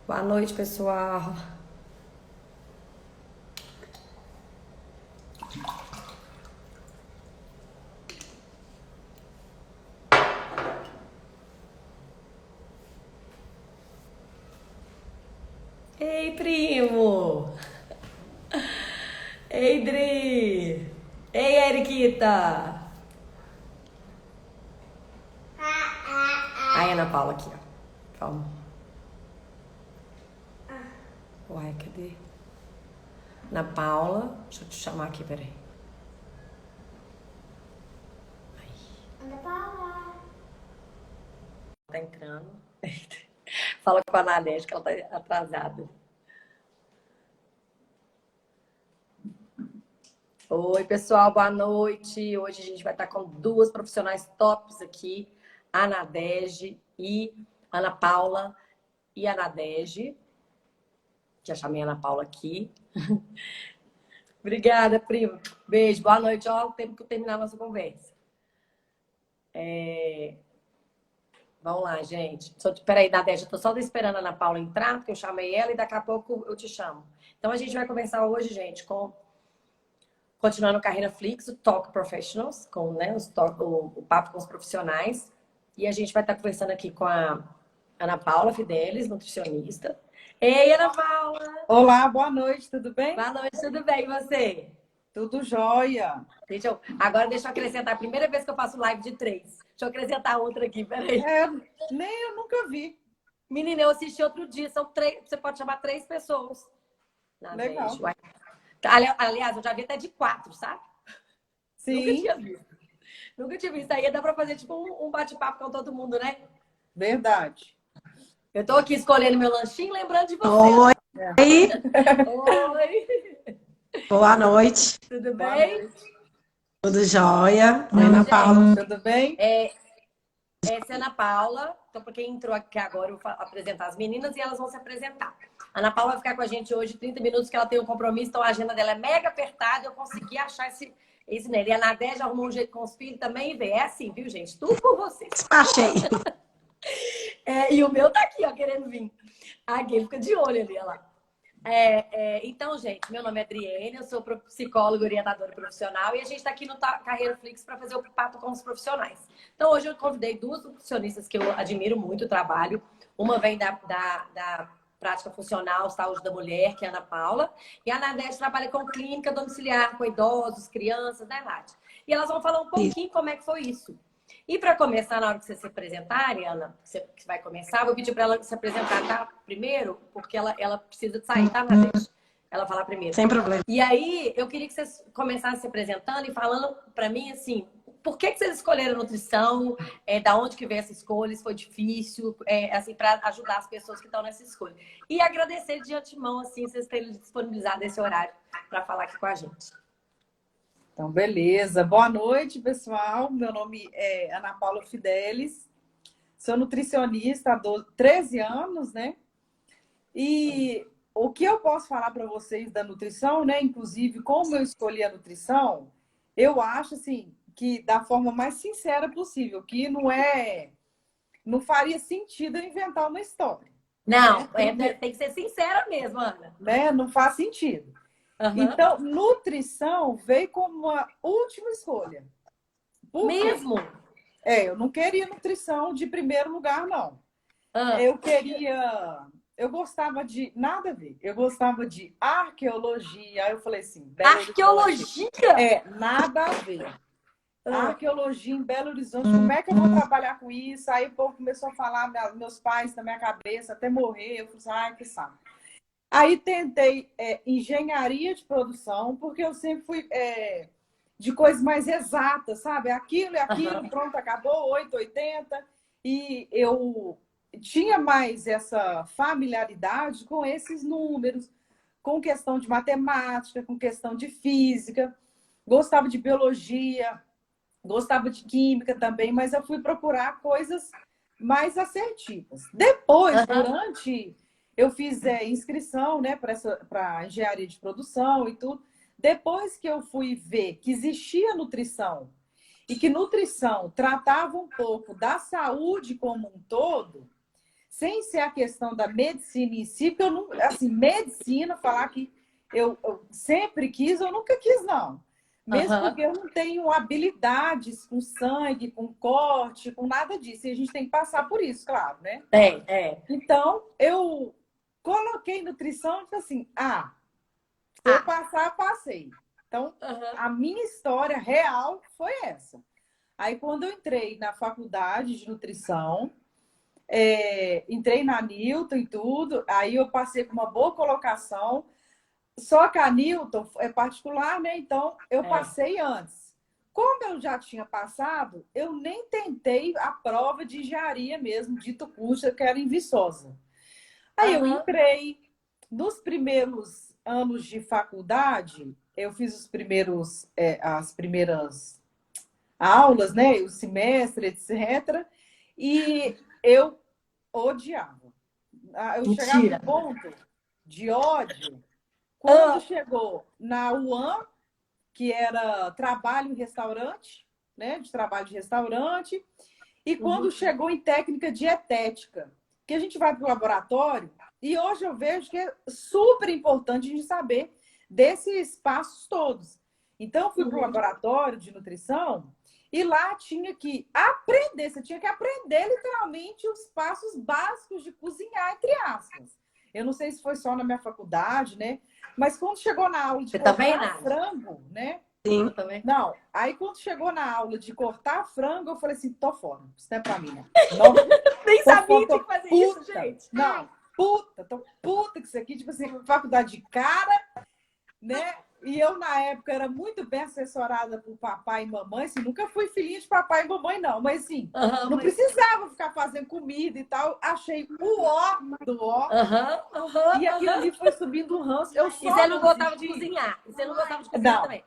Boa noite, pessoal. Ei, primo! Ei, Dri! Ei, Eriquita! Ai, Ana Paula aqui, ó. Calma. Uai, cadê? Ana Paula, deixa eu te chamar aqui, peraí. Ana Paula. Tá entrando. Fala com a Nadege que ela tá atrasada. Oi, pessoal, boa noite. Hoje a gente vai estar com duas profissionais tops aqui, a Nadege e Ana Paula e a Nadege. Já chamei a Ana Paula aqui. Obrigada, primo. Beijo, boa noite. Ó, o tempo que eu terminar a nossa conversa. Vamos lá, gente. Peraí, Nadege, eu tô só esperando a Ana Paula entrar, porque eu chamei ela e daqui a pouco eu te chamo. Então a gente vai começar hoje, gente, com continuando Carreira Flix, o Talk Professionals, com né, o papo com os profissionais. E a gente vai estar conversando aqui com a Ana Paula Fidelis, nutricionista. Ei, Ana Paula! Olá, boa noite, tudo bem? Boa noite, tudo bem? E você? Tudo jóia. Agora deixa eu acrescentar. A primeira vez que eu faço live de 3. Deixa eu acrescentar outra aqui, peraí. Nem eu nunca vi. Menina, eu assisti outro dia. São 3. Você pode chamar 3 pessoas. Legal. Aliás, eu já vi até de 4, sabe? Sim. Nunca tinha visto. Nunca tinha visto. Aí dá pra fazer tipo um bate-papo com todo mundo, né? Verdade. Eu tô aqui escolhendo meu lanchinho, lembrando de você. Oi! Oi! Boa noite. Tudo Boa bem? noite. Tudo jóia? Oi, Não, Ana gente. Paula. Tudo bem? Essa é a Ana Paula. Então, para quem entrou aqui agora, eu vou apresentar as meninas e elas vão se apresentar. A Ana Paula vai ficar com a gente hoje 30 minutos, que ela tem um compromisso, então a agenda dela é mega apertada. Eu consegui achar esse nele. E a Nadege arrumou um jeito com os filhos também e vê. É assim, viu, gente? Tudo por vocês. Achei. E o meu tá aqui, ó, querendo vir. Aqui, ele fica de olho ali, olha lá. Então, gente, meu nome é Adriene, eu sou psicóloga orientadora profissional e a gente está aqui no Carreira Flix para fazer o papo com os profissionais. Então, hoje eu convidei duas nutricionistas que eu admiro muito o trabalho. Uma vem da prática funcional, saúde da mulher, que é a Ana Paula, e a Nadege trabalha com clínica domiciliar, com idosos, crianças, né, Nath? E elas vão falar um pouquinho como é que foi isso. E para começar, na hora que vocês se apresentarem, Ana, que vai começar, vou pedir para ela se apresentar, tá? Primeiro, porque ela precisa de sair, tá, Nadege? Ela falar primeiro. Sem problema. E aí, eu queria que vocês começassem se apresentando e falando para mim, assim, por que vocês escolheram nutrição? Da onde que veio essa escolha? Se foi difícil? Assim, para ajudar as pessoas que estão nessa escolha. E agradecer de antemão, assim, vocês terem disponibilizado esse horário para falar aqui com a gente. Então, beleza. Boa noite, pessoal. Meu nome é Ana Paula Fidelis. Sou nutricionista há 13 anos, né? E o que eu posso falar para vocês da nutrição, né? Inclusive, como eu escolhi a nutrição, eu acho, assim, que da forma mais sincera possível, que não faria sentido eu inventar uma história. Não, tem que ser sincera mesmo, Ana. Né? Não faz sentido. Uhum. Então, nutrição veio como uma última escolha. Por quê? Mesmo? Eu não queria nutrição de primeiro lugar, não. Eu gostava de... Nada a ver. Eu gostava de arqueologia. Aí eu falei assim... Arqueologia? Nada a ver. Arqueologia em Belo Horizonte. Como é que eu vou trabalhar com isso? Aí o povo começou a falar, meus pais na minha cabeça, até morrer. Eu falei assim, ai, que saco. Aí tentei engenharia de produção, porque eu sempre fui de coisas mais exatas, sabe? Aquilo e aquilo, pronto, acabou, 880. E eu tinha mais essa familiaridade com esses números, com questão de matemática, com questão de física. Gostava de biologia, gostava de química também, mas eu fui procurar coisas mais assertivas. Depois, eu fiz inscrição, né, para engenharia de produção e tudo. Depois que eu fui ver que existia nutrição e que nutrição tratava um pouco da saúde como um todo, sem ser a questão da medicina em si, porque eu não, assim, medicina, falar que eu sempre quis, eu nunca quis, não. Mesmo porque eu não tenho habilidades com sangue, com corte, com nada disso. E a gente tem que passar por isso, claro, né? Então, eu coloquei nutrição e falei assim, se eu passar, passei. Então, a minha história real foi essa. Aí, quando eu entrei na faculdade de nutrição, entrei na Newton e tudo, aí eu passei com uma boa colocação, só que a Newton é particular, né? Então, eu passei antes. Como eu já tinha passado, eu nem tentei a prova de engenharia mesmo, dito curso, que era em Viçosa. Aí eu entrei. Nos primeiros anos de faculdade, eu fiz as primeiras aulas, né? O semestre, etc. E eu odiava. Eu chegava no ponto de ódio quando chegou na UAM, que era trabalho em restaurante, né? De trabalho de restaurante. E quando chegou em técnica dietética, que a gente vai para o laboratório, e hoje eu vejo que é super importante a gente saber desses passos todos. Então, eu fui para o laboratório de nutrição e lá tinha que aprender, você tinha que aprender literalmente os passos básicos de cozinhar, entre aspas. Eu não sei se foi só na minha faculdade, né? Mas quando chegou na aula de cortar frango, né? Sim, também. Não, aí quando chegou na aula de cortar frango, eu falei assim, tô fora, isso não é pra mim, né? Não, Nem sabia que fazer isso, gente. Não, tô puta que isso aqui, tipo assim, faculdade de cara, né? E eu, na época, era muito bem assessorada por papai e mamãe, assim, nunca fui filhinha de papai e mamãe, não, mas assim, não precisava ficar fazendo comida e tal, achei o ó do ó, e aquilo ali foi subindo o ranço. E você não gostava de cozinhar? E você não gostava de cozinhar também?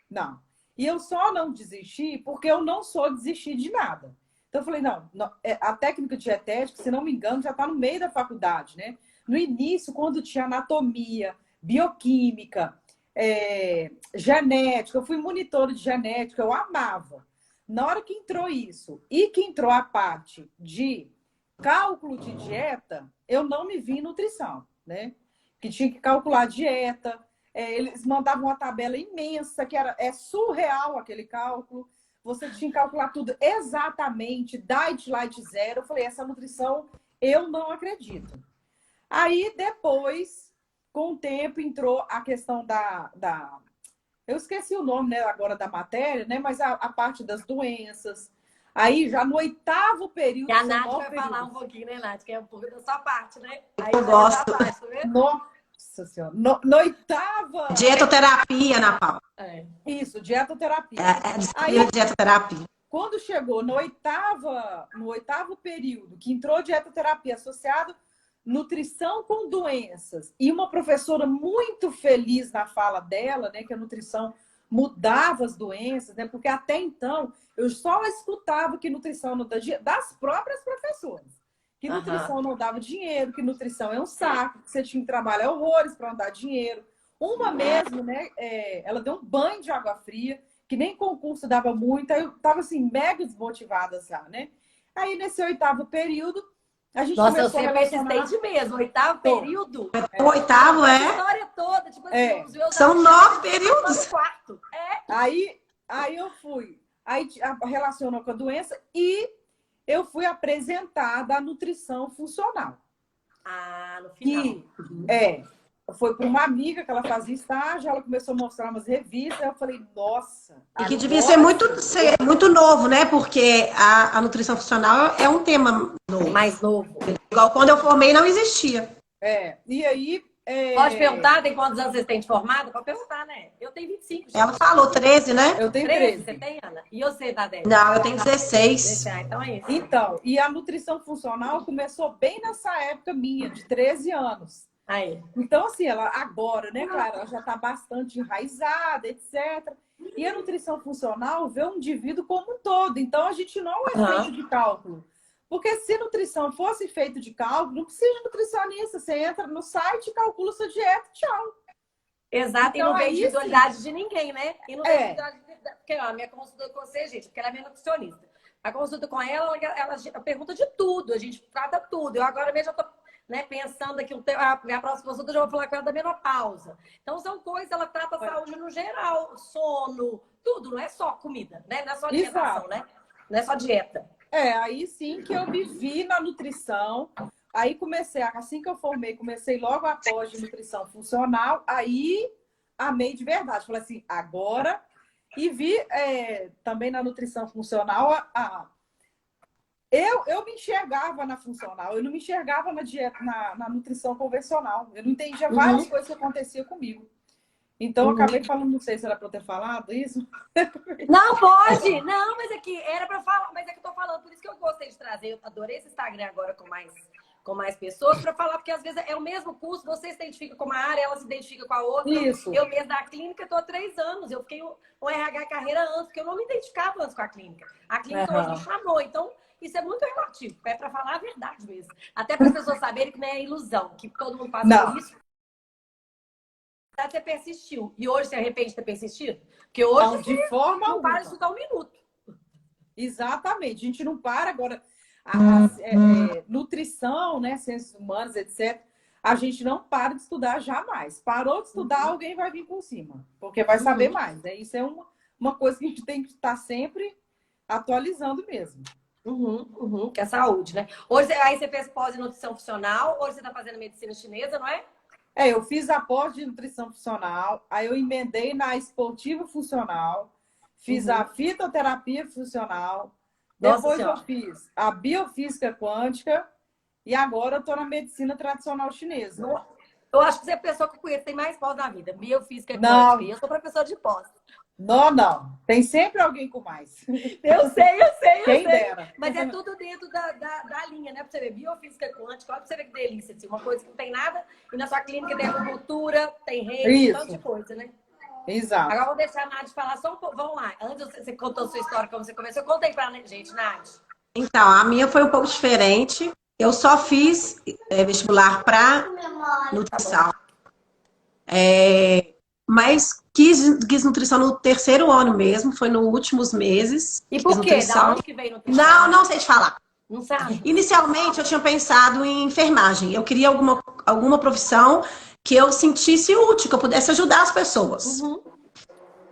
Não. E eu só não desisti porque eu não sou desistir de nada. Então eu falei, não, a técnica dietética, se não me engano, já está no meio da faculdade, né? No início, quando tinha anatomia, bioquímica, genética, eu fui monitora de genética, eu amava. Na hora que entrou isso e que entrou a parte de cálculo de dieta, eu não me vi em nutrição, né? Que tinha que calcular dieta. Eles mandavam uma tabela imensa, que é surreal aquele cálculo. Você tinha que calcular tudo exatamente, diet, light, zero. Eu falei, essa nutrição eu não acredito. Aí, depois, com o tempo, entrou a questão eu esqueci o nome, né, agora da matéria, né? Mas a parte das doenças. Aí, já no 8º período... E a Nath vai falar um pouquinho, né, Nath? Que é um pouco da sua parte, né? Aí eu gosto. Parte, tá vendo? Nossa Senhora. No 8º... Dietoterapia, Ana Paula. Isso, dietoterapia. Aí, dietoterapia. Quando chegou no 8º período, que entrou dietoterapia associado nutrição com doenças, e uma professora muito feliz na fala dela, né, que a nutrição mudava as doenças, né, porque até então eu só escutava que nutrição não dá dinheiro das próprias professoras, que nutrição não dava dinheiro, que nutrição é um saco, que você tinha que trabalhar horrores para não dar dinheiro. Uma mesmo, né, ela deu um banho de água fria, que nem concurso dava muito, aí eu tava assim, mega desmotivada já, né? Aí nesse 8º período, a gente começou a persistente mesmo, 8º período. O 8º a história toda, tipo assim, os meus são 9 períodos. Quarto. Aí eu fui, aí relacionou com a doença e eu fui apresentada à nutrição funcional. No final. Que foi para uma amiga que ela fazia estágio, ela começou a mostrar umas revistas, eu falei, nossa. E que devia ser muito novo, né? Porque a nutrição funcional é um tema novo. Mais novo. Igual quando eu formei, não existia. E aí... Pode perguntar, tem quantos anos vocês têm de formada? Pode perguntar, né? Eu tenho 25. Gente. Ela falou 13, né? Eu tenho 13. Você tem, Ana? E você, Tadeu? Não, eu tenho 16. Então é isso. Então, e a nutrição funcional começou bem nessa época minha, de 13 anos. Aí. Então, assim, ela agora, né, claro, ela já está bastante enraizada, etc. E a nutrição funcional vê o indivíduo como um todo. Então, a gente não é feito de cálculo. Porque se nutrição fosse feito de cálculo, não precisa de nutricionista. Você entra no site, calcula sua dieta, tchau. Exato, então, e não vê individualidade de ninguém, né? E não vê individualidade... Porque a minha consultora com você, gente, porque ela é minha nutricionista. A consulta com ela pergunta de tudo, a gente trata tudo. Eu agora mesmo já tô, né, pensando aqui, a minha próxima consulta eu já vou falar com ela da menopausa. Então são coisas, ela trata a saúde no geral, sono, tudo, não é só comida, né? Não é só alimentação, né? Não é só dieta. Aí sim que eu me vi na nutrição. Aí comecei, assim que eu formei, comecei logo após de nutrição funcional. Aí amei de verdade. Falei assim, agora... E vi também na nutrição funcional, eu me enxergava na funcional, eu não me enxergava na dieta, na nutrição convencional. Eu não entendia várias coisas que aconteciam comigo. Então, eu acabei falando, não sei se era para eu ter falado isso. Não, pode! Não, mas é que era para falar, mas é que eu tô falando, por isso que eu gostei de trazer. Eu adorei esse Instagram agora com mais pessoas para falar, porque às vezes é o mesmo curso, você se identifica com uma área, ela se identifica com a outra. Isso. Eu mesmo da clínica estou há 3 anos, eu fiquei um RH carreira antes, porque eu não me identificava antes com a clínica. A clínica hoje me chamou, então isso é muito relativo, é para falar a verdade mesmo. Até para as pessoas saberem que não é ilusão, que todo mundo passa por isso. Você persistiu. E hoje você arrepende de ter persistido? Porque hoje não, de forma não para de estudar um minuto. Exatamente. A gente não para agora. Nutrição, né, ciências humanas, etc. A gente não para de estudar jamais. Parou de estudar, alguém vai vir por cima. Porque vai saber mais. Né? Isso é uma coisa que a gente tem que estar sempre atualizando mesmo. Que é a saúde, né? Hoje, aí você fez pós em nutrição funcional, hoje você está fazendo medicina chinesa, não é? Eu fiz a pós de nutrição funcional, aí eu emendei na esportiva funcional, fiz a fitoterapia funcional, depois eu fiz a biofísica quântica e agora eu estou na medicina tradicional chinesa. Eu acho que você é a pessoa que eu conheço, tem mais pós na vida. Biofísica quântica. E eu sou professora de pós. Não. Tem sempre alguém com mais. Eu sei. Quem dera. Mas é tudo dentro da linha, né? Pra você ver, biofísica quântica, olha pra você ver que delícia. Assim, uma coisa que não tem nada, e na sua clínica tem acupuntura, tem reiki, um tanto de coisa, né? Exato. Agora vou deixar a Nádia falar só um pouco. Vamos lá. Antes você contou a sua história, como você começou, conta aí pra gente, Nádia. Então, a minha foi um pouco diferente. Eu só fiz vestibular para nutrição. Mas quis nutrição no 3º ano mesmo, foi nos últimos meses. E por quê? Da onde que veio nutrição? Não sei te falar. Não sabe? Inicialmente, eu tinha pensado em enfermagem. Eu queria alguma profissão que eu sentisse útil, que eu pudesse ajudar as pessoas.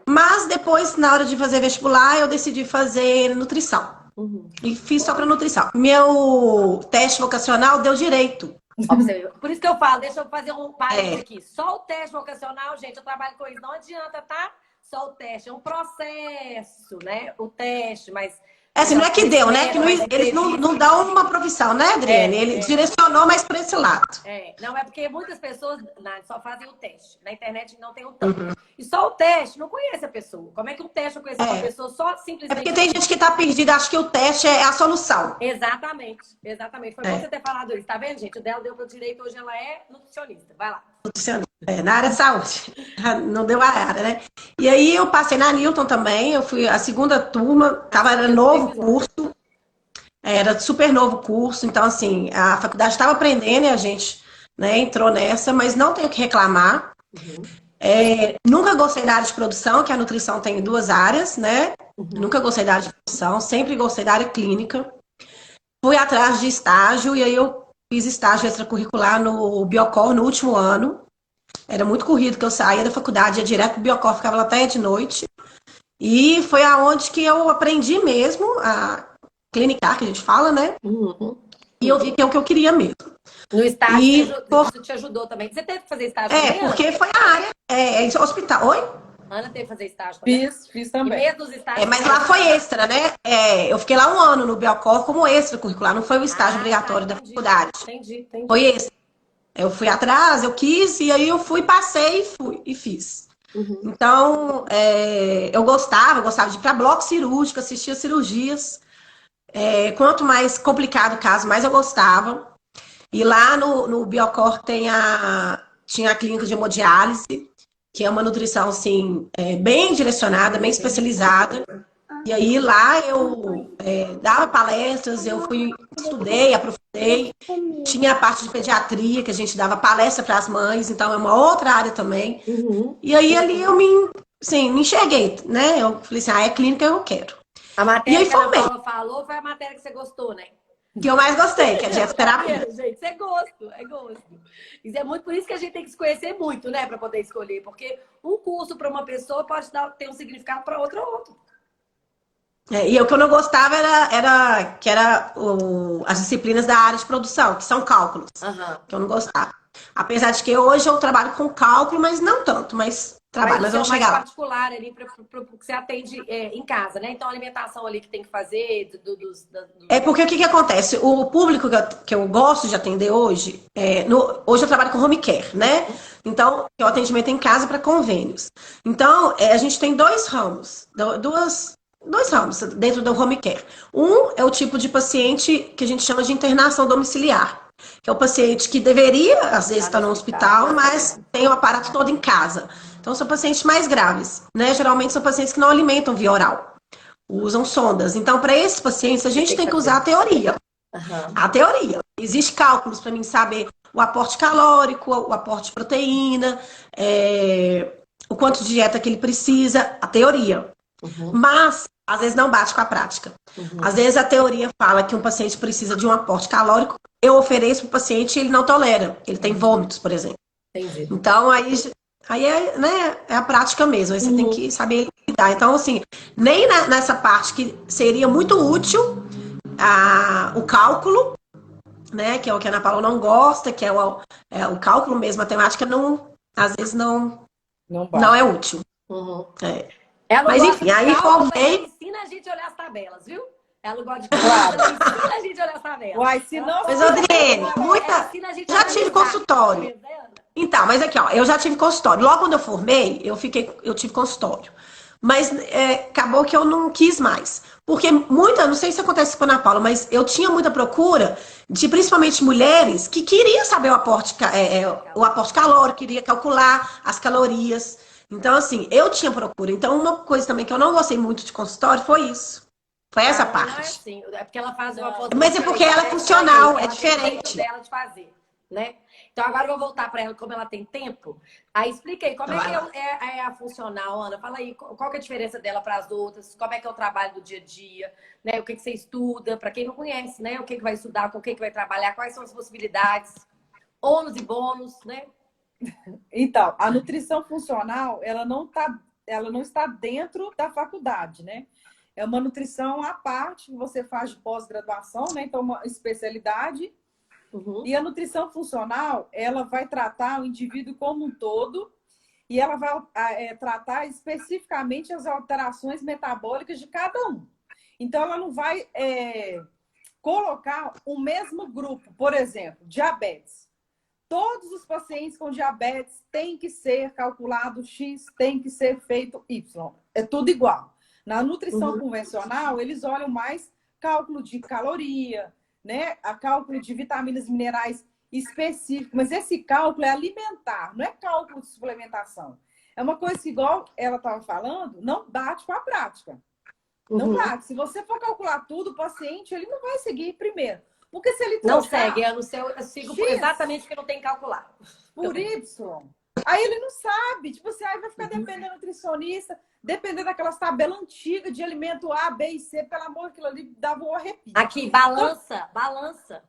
Mas depois, na hora de fazer vestibular, eu decidi fazer nutrição. E fiz só para nutrição. Meu teste vocacional deu direito. Por isso que eu falo, deixa eu fazer um parênteses aqui. Só o teste vocacional, gente, eu trabalho com isso. Não adianta, tá? Só o teste. É um processo, né? O teste, mas... Assim, não é que deu, né? Que eles não dão uma profissão, né, Adriane? Ele direcionou mais para esse lado. Não, é porque muitas pessoas só fazem o teste. Na internet não tem o tanto. E só o teste não conhece a pessoa. Como é que o teste eu conheço uma pessoa só simplesmente... É porque tem gente que está perdida, acha que o teste é a solução. Exatamente. Foi bom você ter falado isso. Tá vendo, gente? O dela deu para o direito, hoje ela é nutricionista. Vai lá. Nutricionista. Na área de saúde. Não deu a área, né? E aí eu passei na Newton também, eu fui a 2ª turma, era novo curso, era super novo curso, então assim, a faculdade estava aprendendo e a gente, né, entrou nessa, mas não tenho o que reclamar. Nunca gostei da área de produção, que a nutrição tem 2 áreas, né? Nunca gostei da área de produção, sempre gostei da área clínica. Fui atrás de estágio e aí eu fiz estágio extracurricular no Biocor no último ano. Era muito corrido que eu saía da faculdade, ia direto pro Biocor, ficava lá até de noite. E foi aonde que eu aprendi mesmo a clinicar, que a gente fala, né? E eu vi que é o que eu queria mesmo. No estágio, isso te ajudou também. Você teve que fazer estágio também, porque foi a área, hospital. Oi? Ana teve que fazer estágio também? Fiz também. E mesmo os estágios... mas lá foi extra, né? Eu fiquei lá 1 ano no Biocor como extracurricular, não foi o estágio obrigatório da faculdade. Entendi. Foi extra. Eu fui atrás, eu quis, e aí eu passei e fiz. Então, eu gostava de ir para bloco cirúrgico, assistir as cirurgias. Quanto mais complicado o caso, mais eu gostava. E lá no Biocor tinha a clínica de hemodiálise, que é uma nutrição assim, bem direcionada, bem especializada. E aí lá eu dava palestras, eu estudei, aprofundei. Tinha a parte de pediatria, que a gente dava palestra para as mães, então é uma outra área também. E aí ali eu me enxerguei, né? Eu falei assim, é clínica, eu quero. A E matéria aí que a Ana formei, Paula falou foi a matéria que você gostou, né? que eu mais gostei, que é dietoterapia. Gente, isso é gosto, é gosto. Isso é muito, por isso que a gente tem que se conhecer muito, né, para poder escolher. Porque um curso para uma pessoa pode ter um significado para outra ou outro. E o que eu não gostava era as disciplinas da área de produção, que são cálculos, Aham. que eu não gostava. Apesar de que hoje eu trabalho com cálculo, mas não tanto, mas trabalho, Mas mas isso é vamos o mais chegar lá. particular ali para o que você atende em casa, né? Então, a alimentação ali que tem que fazer, É porque o que acontece? O público que eu gosto de atender hoje, hoje eu trabalho com home care, né? Então, é o atendimento em casa para convênios. Então, a gente tem dois ramos, dois ramos dentro do home care. Um é o tipo de paciente que a gente chama de internação domiciliar, que é o paciente que deveria, às vezes, estar no hospital, mas tem o aparato todo em casa. Então, são pacientes mais graves, né? Geralmente são pacientes que não alimentam via oral, usam sondas. Então, para esses pacientes, a gente tem que usar a teoria. Aham. A teoria. Existem cálculos para mim saber o aporte calórico, o aporte de proteína, o quanto de dieta que ele precisa, a teoria. Mas, às vezes, não bate com a prática. Às vezes, a teoria fala que um paciente precisa de um aporte calórico, eu ofereço para o paciente e ele não tolera. Ele tem vômitos, por exemplo. Entendi. Então, aí né, é a prática mesmo. Aí você tem que saber lidar. Então, assim, nem nessa parte que seria muito útil o cálculo, né, que é o que a Ana Paula não gosta, que é o cálculo mesmo, matemática, não, às vezes não é útil. É. Ela Mas, gosta enfim, de aí cálculo, mas ela formei. ensina a gente a olhar as tabelas, viu? Ela gosta de cálculo, ela ensina a gente a olhar as tabelas. Uai, se não... Mas, Adriene, Ela ensina a gente a já tive analisar. consultório. Tá vendo? Então, mas aqui, ó, eu já tive consultório. Logo quando eu formei, eu tive consultório. Mas acabou que eu não quis mais. Porque não sei se acontece com a Ana Paula, mas eu tinha muita procura de principalmente mulheres que queriam saber o aporte calórico, queria calcular as calorias. Então, assim, eu tinha procura. Então, uma coisa também que eu não gostei muito de consultório foi isso. Foi essa Não é parte. assim. É porque ela faz uma Mas é porque ela é funcional, é Ela tem o jeito diferente. dela de fazer, né? Então, agora eu vou voltar para ela, como ela tem tempo. Aí, explica aí, como é que é a funcional, Ana? Fala aí, qual que é a diferença dela para as outras? Como é que é o trabalho do dia a dia? Né? O que você estuda? Para quem não conhece, né? O que vai estudar, com o que vai trabalhar, quais são as possibilidades, ônus e bônus, né? Então, a nutrição funcional, ela não está dentro da faculdade, né? É uma nutrição à parte que você faz de pós-graduação, né? Então, uma especialidade. E a nutrição funcional, ela vai tratar o indivíduo como um todo e ela vai tratar especificamente as alterações metabólicas de cada um. Então, ela não vai colocar o mesmo grupo, por exemplo, diabetes. Todos os pacientes com diabetes têm que ser calculado X, tem que ser feito Y. É tudo igual. Na nutrição convencional, eles olham mais cálculo de caloria, né? A cálculo de vitaminas e minerais específicos. Mas esse cálculo é alimentar, não é cálculo de suplementação. É uma coisa que, igual ela estava falando, não bate com a prática. Não bate. Se você for calcular tudo, o paciente ele não vai seguir primeiro. Porque se ele Não trocar segue, eu sigo X exatamente porque não tem que calcular. por Y, aí ele não sabe. Tipo assim, aí vai ficar dependendo do nutricionista, dependendo daquelas tabelas antigas de alimento A, B e C, pelo amor, aquilo ali dava um arrepio. Aqui, balança, tá? Balança.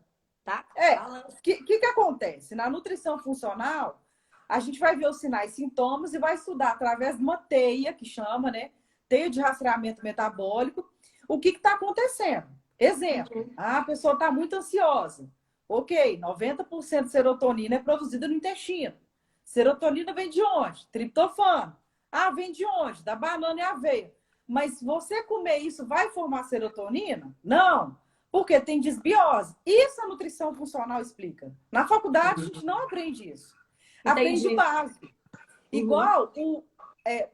O que acontece? Na nutrição funcional, a gente vai ver os sinais e sintomas e vai estudar através de uma teia, que chama, né? Teia de rastreamento metabólico, o que está acontecendo. Exemplo, a pessoa está muito ansiosa. Ok, 90% de serotonina é produzida no intestino. Serotonina vem de onde? Triptofano. Ah, vem de onde? Da banana e aveia. Mas você comer isso vai formar serotonina? Não, porque tem desbiose. Isso a nutrição funcional explica. Na faculdade a gente não aprende isso. Aprende o básico. Igual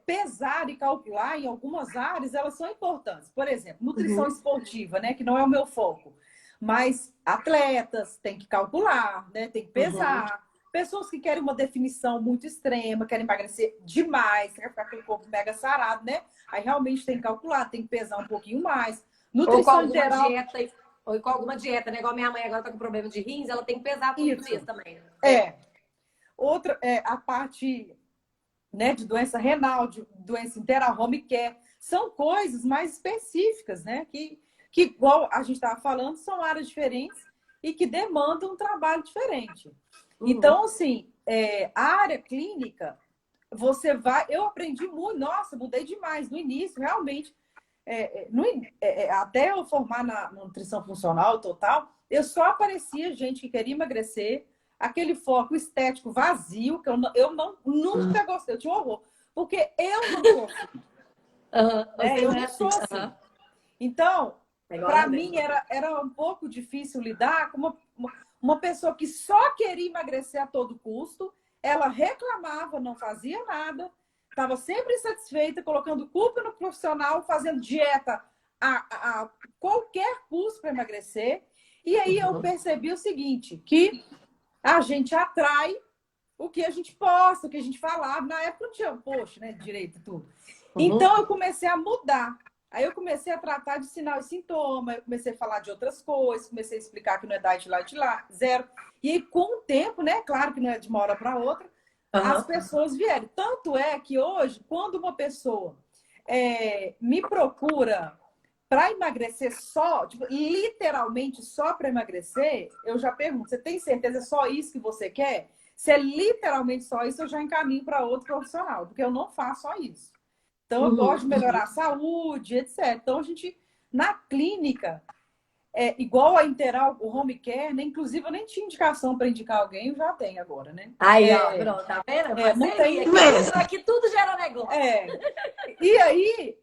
pesar e calcular em algumas áreas, elas são importantes. Por exemplo, nutrição esportiva, né, que não é o meu foco. Mas atletas têm que calcular, né, tem que pesar. Pessoas que querem uma definição muito extrema, querem emagrecer demais, querem ficar com o corpo mega sarado, né? Aí realmente tem que calcular, tem que pesar um pouquinho mais. Nutrição ou com alguma dieta, né? Igual minha mãe agora tá com problema de rins, ela tem que pesar tudo isso também. Outra a parte, né, de doença renal, de doença inteira, home care. são coisas mais específicas, né? Que igual a gente estava falando, são áreas diferentes e que demandam um trabalho diferente. Então, assim, a área clínica, eu aprendi muito, nossa, mudei demais no início, realmente. Até eu formar na nutrição funcional total, eu só aparecia gente que queria emagrecer, aquele foco estético vazio, que nunca gostei, eu tinha horror, porque eu não sou assim. Eu não sou assim. Então, para mim era um pouco difícil lidar com uma pessoa que só queria emagrecer a todo custo, ela reclamava, não fazia nada, estava sempre insatisfeita, colocando culpa no profissional, fazendo dieta a qualquer custo para emagrecer. E aí eu percebi o seguinte, que a gente atrai o que a gente posta, o que a gente falava. Na época não tinha post, né, direito tudo. Então eu comecei a mudar. Aí eu comecei a tratar de sinal e sintoma, eu comecei a falar de outras coisas, comecei a explicar que não é diet light zero. E aí, com o tempo, né, claro que não é de uma hora para outra, as pessoas vieram. Tanto é que hoje, quando uma pessoa me procura para emagrecer só, tipo, literalmente só para emagrecer, eu já pergunto, você tem certeza só isso que você quer? Se é literalmente só isso, eu já encaminho para outro profissional, porque eu não faço só isso. Então, eu gosto de melhorar a saúde, etc. Então, a gente, na clínica, igual a Interal, o home care, né? Inclusive, eu nem tinha indicação para indicar alguém, eu já tenho agora, né? Aí, ó, pronto, tá vendo? Não tem aqui tudo gera negócio. E aí,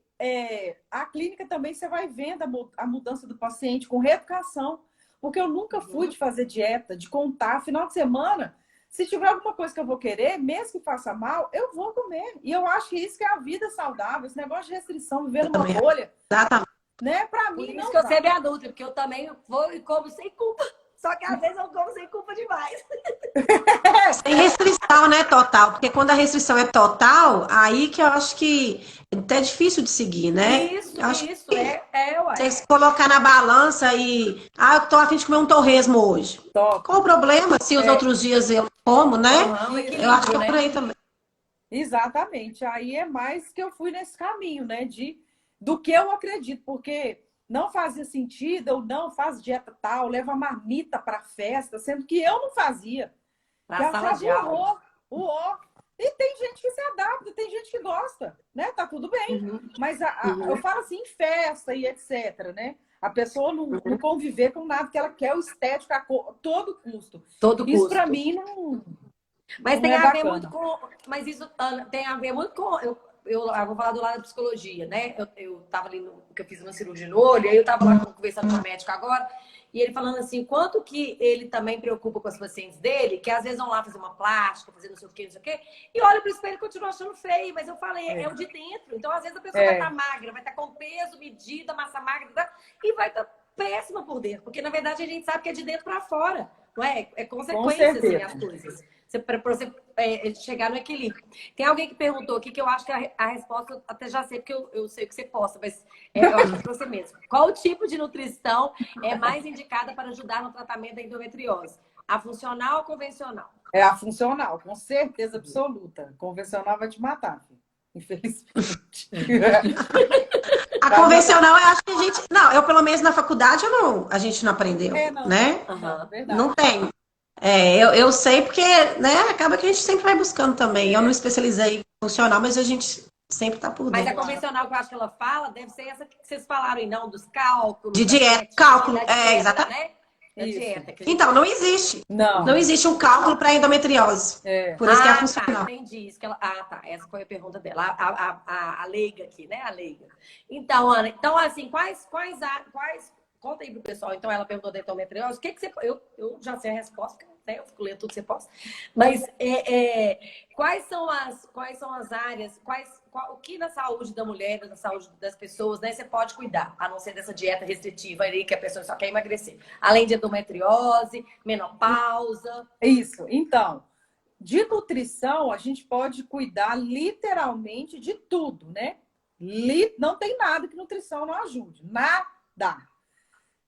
a clínica também você vai vendo a mudança do paciente com reeducação. Porque eu nunca fui de fazer dieta, de contar. Final de semana, se tiver alguma coisa que eu vou querer, mesmo que faça mal, eu vou comer. E eu acho que isso que é a vida saudável, esse negócio de restrição, viver numa bolha. Exatamente. Né? Pra mim, Por isso não que eu dá. sempre adulta, porque eu também vou e como sem culpa. Só que às vezes eu como sem culpa demais. Sem restrição, né, total. Porque quando a restrição é total, aí que eu acho que é até difícil de seguir, né? Isso, ué. ué. Você colocar na balança e... Ah, eu tô a fim de comer um torresmo hoje. Top. Qual o problema se os outros dias eu como, né? Eu acho que é por aí também. Exatamente. Aí é mais que eu fui nesse caminho, né? Do que eu acredito, porque não fazia sentido, eu não faço dieta tal, leva marmita para festa, sendo que eu não fazia. Pra sala de aula. E tem gente que se adapta, tem gente que gosta, né? Tá tudo bem. Mas eu falo assim, em festa e etc, né? A pessoa não conviver com nada, que ela quer o estético a todo custo. Isso para mim não. Mas não tem é a ver bacana. muito com. Mas isso, Ana, tem a ver muito com. Eu vou falar do lado da psicologia, né? Eu tava ali que eu fiz uma cirurgia no olho, aí eu tava lá conversando com o médico agora, e ele falando assim, quanto que ele também preocupa com os pacientes dele, que às vezes vão lá fazer uma plástica, fazer não sei o quê, e olha pro espelho e continua achando feio, mas eu falei, é o de dentro. Então, às vezes, a pessoa vai estar magra, vai estar com peso, medida, massa magra, e vai estar péssima por dentro, porque na verdade a gente sabe que é de dentro para fora, não é? É consequência, assim, as coisas. Para você chegar no equilíbrio. Tem alguém que perguntou aqui que eu acho que a resposta eu até já sei, porque eu sei o que você posta, mas eu acho que é para você mesmo. Qual tipo de nutrição é mais indicada para ajudar no tratamento da endometriose? A funcional ou convencional? É a funcional, com certeza absoluta. Convencional vai te matar, filho. Infelizmente. A convencional, eu acho que a gente... Não, eu pelo menos na faculdade a gente não aprendeu, não, né? Verdade. Não tem. Eu sei porque, né, acaba que a gente sempre vai buscando também. Eu não especializei em funcional, mas a gente sempre tá por dentro. Mas a convencional que eu acho que ela fala deve ser essa que vocês falaram aí, não? Dos cálculos. De dieta, cálculo, dieta, exatamente. Né? Da dieta. Então, não existe. Não existe um cálculo para endometriose. Por isso que é a funcional. Tá, entendi. Isso que ela... tá. Essa foi a pergunta dela. A leiga aqui, né? A leiga. Então, Ana, então, assim, quais... Conta aí pro pessoal. Então, ela perguntou da endometriose. O que você... Eu já sei a resposta, né? Eu fico lendo tudo que você posta. Mas quais são as áreas, o que na saúde da mulher, na saúde das pessoas, né, você pode cuidar, a não ser dessa dieta restritiva aí que a pessoa só quer emagrecer? Além de endometriose, menopausa. Isso. Então, de nutrição, a gente pode cuidar literalmente de tudo, né? Não tem nada que nutrição não ajude. Nada.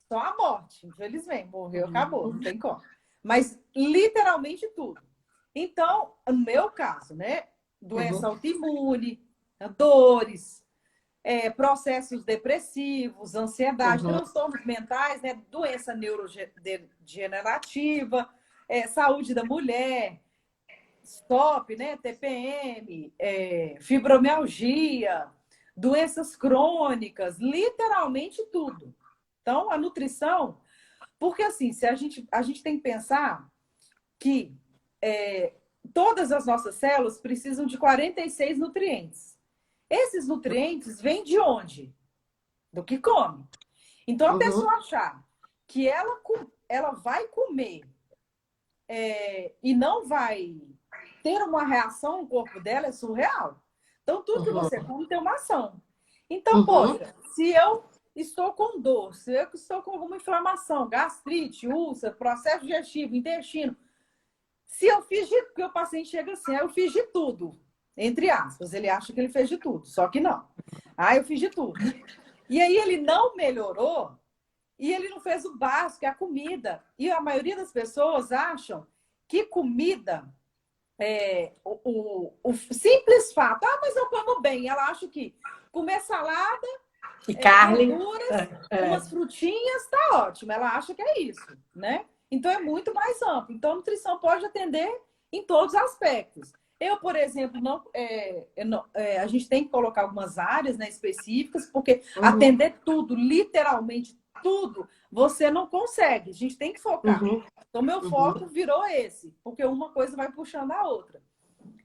Só a morte, infelizmente. Morreu, acabou, não tem como. Mas literalmente tudo. Então, no meu caso, né? Doença autoimune, dores, processos depressivos, ansiedade, Uhum. transtornos mentais, né? Doença neurodegenerativa, saúde da mulher, STOP, né? TPM, fibromialgia, doenças crônicas, literalmente tudo. Então, a nutrição, porque assim, se a gente tem que pensar que todas as nossas células precisam de 46 nutrientes. Esses nutrientes vêm de onde? Do que come. Então, a pessoa achar que ela vai comer e não vai ter uma reação no corpo dela é surreal. Então, tudo que você come tem uma ação. Então, poxa, se eu estou com dor, se eu estou com alguma inflamação, gastrite, úlcera, processo digestivo, intestino, se eu fiz de... Porque o paciente chega assim, eu fiz de tudo. Entre aspas, ele acha que ele fez de tudo, só que não. Eu fiz de tudo. E aí ele não melhorou e ele não fez o básico, que é a comida. E a maioria das pessoas acham que comida o simples fato. Mas eu como bem. Ela acha que comer salada, E carne. verduras, umas frutinhas, tá ótimo. Ela acha que é isso, né? Então é muito mais amplo. Então a nutrição pode atender em todos os aspectos. Eu, por exemplo, a gente tem que colocar algumas áreas, né, específicas, porque atender tudo, literalmente tudo, você não consegue. A gente tem que focar. Então, meu foco virou esse, porque uma coisa vai puxando a outra.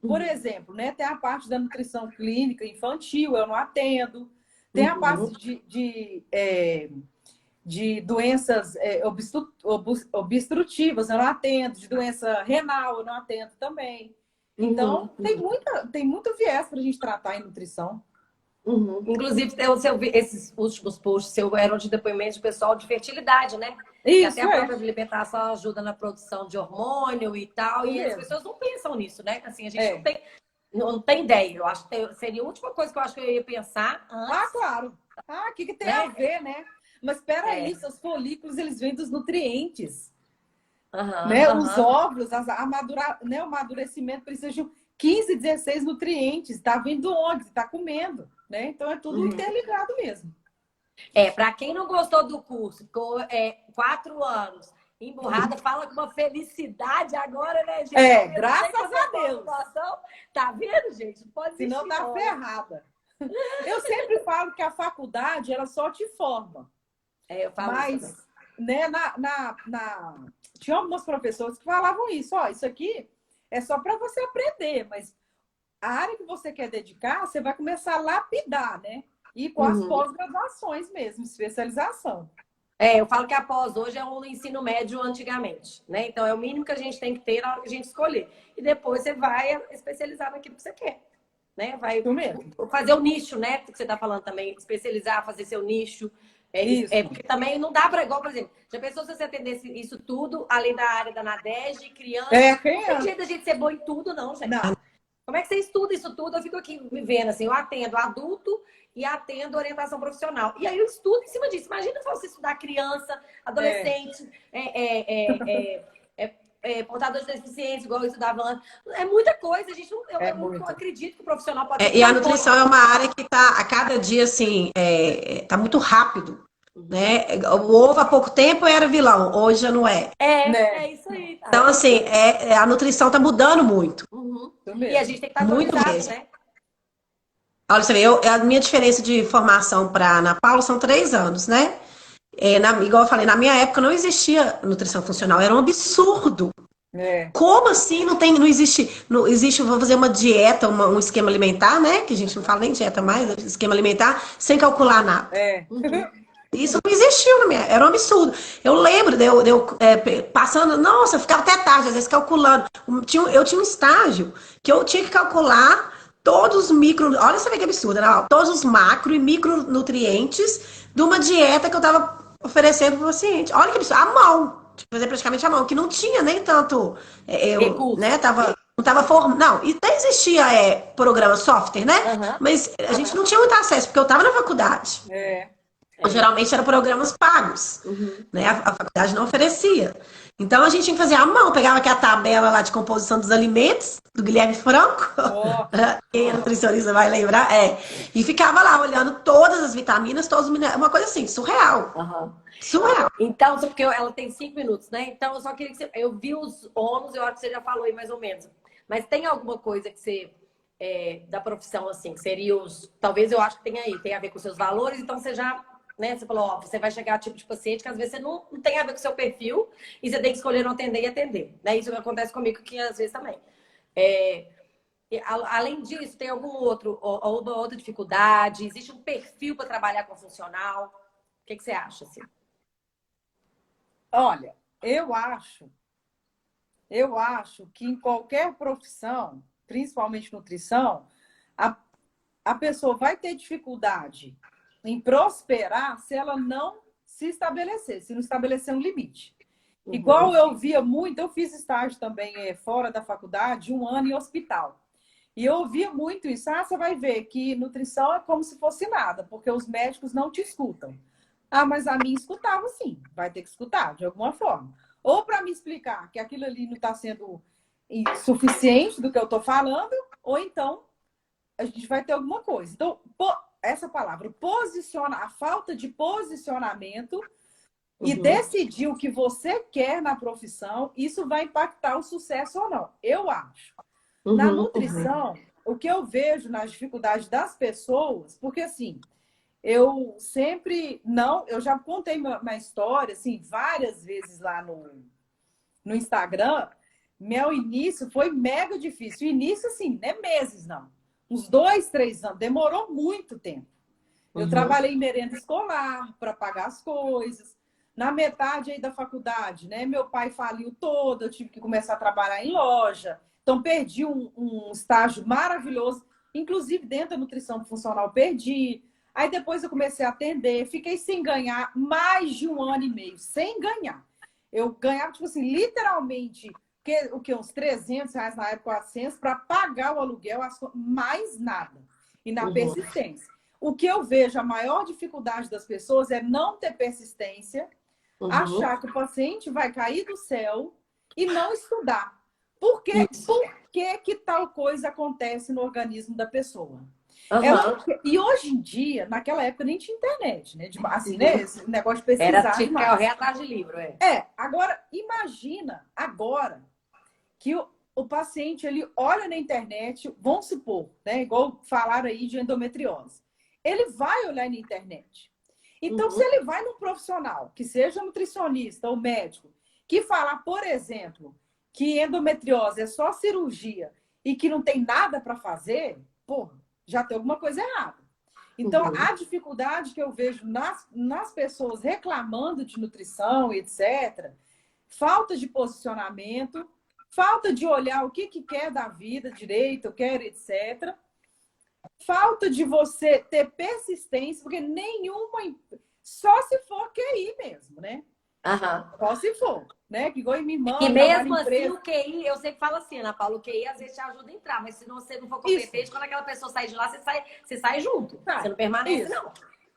Por exemplo, né, tem a parte da nutrição clínica infantil, eu não atendo. Tem a parte de doenças obstrutivas, eu não atendo. De doença renal, eu não atendo também. Então, tem muito viés para a gente tratar em nutrição. Inclusive, eu vi esses últimos posts eram de depoimento de pessoal de fertilidade, né? Isso, e até a própria alimentação ajuda na produção de hormônio e tal. E as pessoas não pensam nisso, né? Assim, a gente não tem ideia. Eu acho que seria a última coisa que eu acho que eu ia pensar antes. Claro. O que tem a ver, né? Mas espera aí, seus folículos, eles vêm dos nutrientes. Né? Os óvulos, o amadurecimento precisa de 15, 16 nutrientes. Está vindo onde? Está comendo. Né? Então é tudo interligado mesmo. Para quem não gostou do curso, ficou 4 anos emburrada, fala com uma felicidade agora, né, gente? Graças a Deus. Tá vendo, gente? Pode ser. Senão tá ferrada. Eu sempre falo que a faculdade, ela só te forma. Eu falo mas, né, tinha algumas professoras que falavam isso. Isso aqui é só para você aprender, mas a área que você quer dedicar, você vai começar a lapidar, né? E com as pós-graduações mesmo, especialização. Eu falo que a pós hoje é um ensino médio antigamente, né? Então é o mínimo que a gente tem que ter na hora que a gente escolher. E depois você vai especializar naquilo que você quer, né? Vai fazer o nicho, né? Que você está falando também, especializar, fazer seu nicho. Porque também não dá para, igual, por exemplo, já pensou se você atendesse isso tudo, além da área da NADEG, criança? Não tem jeito da gente ser bom em tudo, não, gente. Não. Como é que você estuda isso tudo? Eu fico aqui me vendo assim, eu atendo adulto e atendo orientação profissional. E aí eu estudo em cima disso. Imagina se você estudar criança, adolescente, portador de deficiência, igual eu estudava antes. É muita coisa. Eu não acredito que o profissional pode... E a nutrição é uma área que está, a cada dia, assim, está muito rápido. Né? O ovo há pouco tempo era vilão, hoje já não é. É isso aí. Tá? Então, assim, a nutrição está mudando muito. E a gente tem que estar atualizado, né? Olha, você vê, a minha diferença de formação para Ana Paula são 3 anos, né? Igual eu falei, na minha época não existia nutrição funcional, era um absurdo. Como assim não existe, vou fazer uma dieta, um esquema alimentar, né? Que a gente não fala nem dieta mais, esquema alimentar, sem calcular nada. Isso não existiu na minha, era um absurdo. Eu lembro de eu passando, nossa, eu ficava até tarde, às vezes calculando. Eu tinha um estágio que eu tinha que calcular todos os olha só que absurdo, né? Todos os macro e micronutrientes de uma dieta que eu estava oferecendo para o paciente. Olha que absurdo, à mão, fazer praticamente à mão, que não tinha nem tanto, né? Não estava formando, não, e até existia programa software, né? Mas a gente não tinha muito acesso, porque eu estava na faculdade. Geralmente eram programas pagos, né? A faculdade não oferecia. Então a gente tinha que fazer à mão, pegava aqui a tabela lá de composição dos alimentos, do Guilherme Franco, quem é nutricionista vai lembrar, e ficava lá olhando todas as vitaminas, todos os minerais, uma coisa assim, surreal. Surreal. Então, só porque ela tem 5 minutos, né? Então, eu só queria que você... Eu vi os ônus, eu acho que você já falou aí mais ou menos. Mas tem alguma coisa que você... da profissão, assim, que seria os... Talvez eu acho que tem aí, tem a ver com seus valores, então você já... Né? Você falou, ó, você vai chegar a tipo de paciente que às vezes você não tem a ver com o seu perfil e você tem que escolher não atender e atender. Né? Isso acontece comigo que às vezes também. Além disso, tem alguma outra dificuldade? Existe um perfil para trabalhar com funcional? O que você acha, assim? Olha, eu acho que em qualquer profissão, principalmente nutrição, a pessoa vai ter dificuldade em prosperar se ela não se estabelecer, se não estabelecer um limite. Igual eu via muito, eu fiz estágio também fora da faculdade, 1 ano em hospital. E eu ouvia muito isso. Você vai ver que nutrição é como se fosse nada, porque os médicos não te escutam. Mas a mim escutava sim, vai ter que escutar de alguma forma. Ou para me explicar que aquilo ali não está sendo suficiente do que eu estou falando, ou então a gente vai ter alguma coisa. Então, essa palavra, a falta de posicionamento e decidir o que você quer na profissão, isso vai impactar o sucesso ou não. Eu acho. Na nutrição, o que eu vejo nas dificuldades das pessoas, porque assim, eu já contei minha história, assim, várias vezes lá no Instagram. Meu início foi mega difícil. O início, assim, não é meses, não. Uns 2, 3 anos. Demorou muito tempo. Eu trabalhei em merenda escolar para pagar as coisas. Na metade aí da faculdade, né? Meu pai faliu todo, eu tive que começar a trabalhar em loja. Então, perdi um estágio maravilhoso. Inclusive, dentro da nutrição funcional, perdi. Aí, depois eu comecei a atender. Fiquei sem ganhar mais de 1 ano e meio. Sem ganhar. Eu ganhava, tipo assim, literalmente... uns R$300 na época, 400, para pagar o aluguel, mais nada. E na persistência. O que eu vejo, a maior dificuldade das pessoas é não ter persistência, achar que o paciente vai cair do céu e não estudar. Por que tal coisa acontece no organismo da pessoa? E hoje em dia, naquela época nem tinha internet, né? Assim, né? Esse negócio de pesquisar. Era tipo correr atrás de livro, Agora, imagina agora que o paciente ele olha na internet, vamos supor, né? Igual falaram aí de endometriose. Ele vai olhar na internet. Então, se ele vai num profissional, que seja nutricionista ou médico, que falar, por exemplo, que endometriose é só cirurgia e que não tem nada para fazer, já tem alguma coisa errada. Então, a dificuldade que eu vejo nas pessoas reclamando de nutrição, etc., falta de posicionamento, falta de olhar o que quer da vida direito, quer, etc., falta de você ter persistência, porque só se for QI mesmo, né? Só se for, né? Que igual em minha irmã. E mesmo assim, o QI, eu sempre falo assim, Ana Paula, o QI às vezes te ajuda a entrar, mas se você não for competente, quando aquela pessoa sair de lá, você sai junto. Você não permanece, não.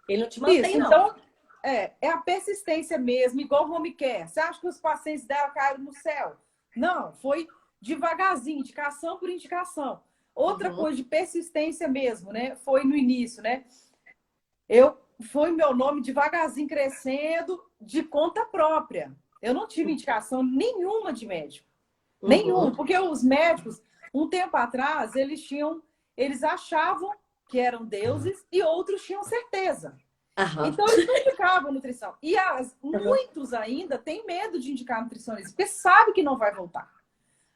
Ele não te mantém, não. Então, é a persistência mesmo, igual o home care. Você acha que os pacientes dela caíram no céu? Não, foi devagarzinho, indicação por indicação. Outra coisa de persistência mesmo, né? Foi no início, né? Foi meu nome devagarzinho crescendo de conta própria. Eu não tive indicação nenhuma de médico. Nenhum, porque os médicos, um tempo atrás, eles achavam que eram deuses e outros tinham certeza. Então, eles não indicavam nutrição. E muitos ainda têm medo de indicar nutricionista, porque sabe que não vai voltar.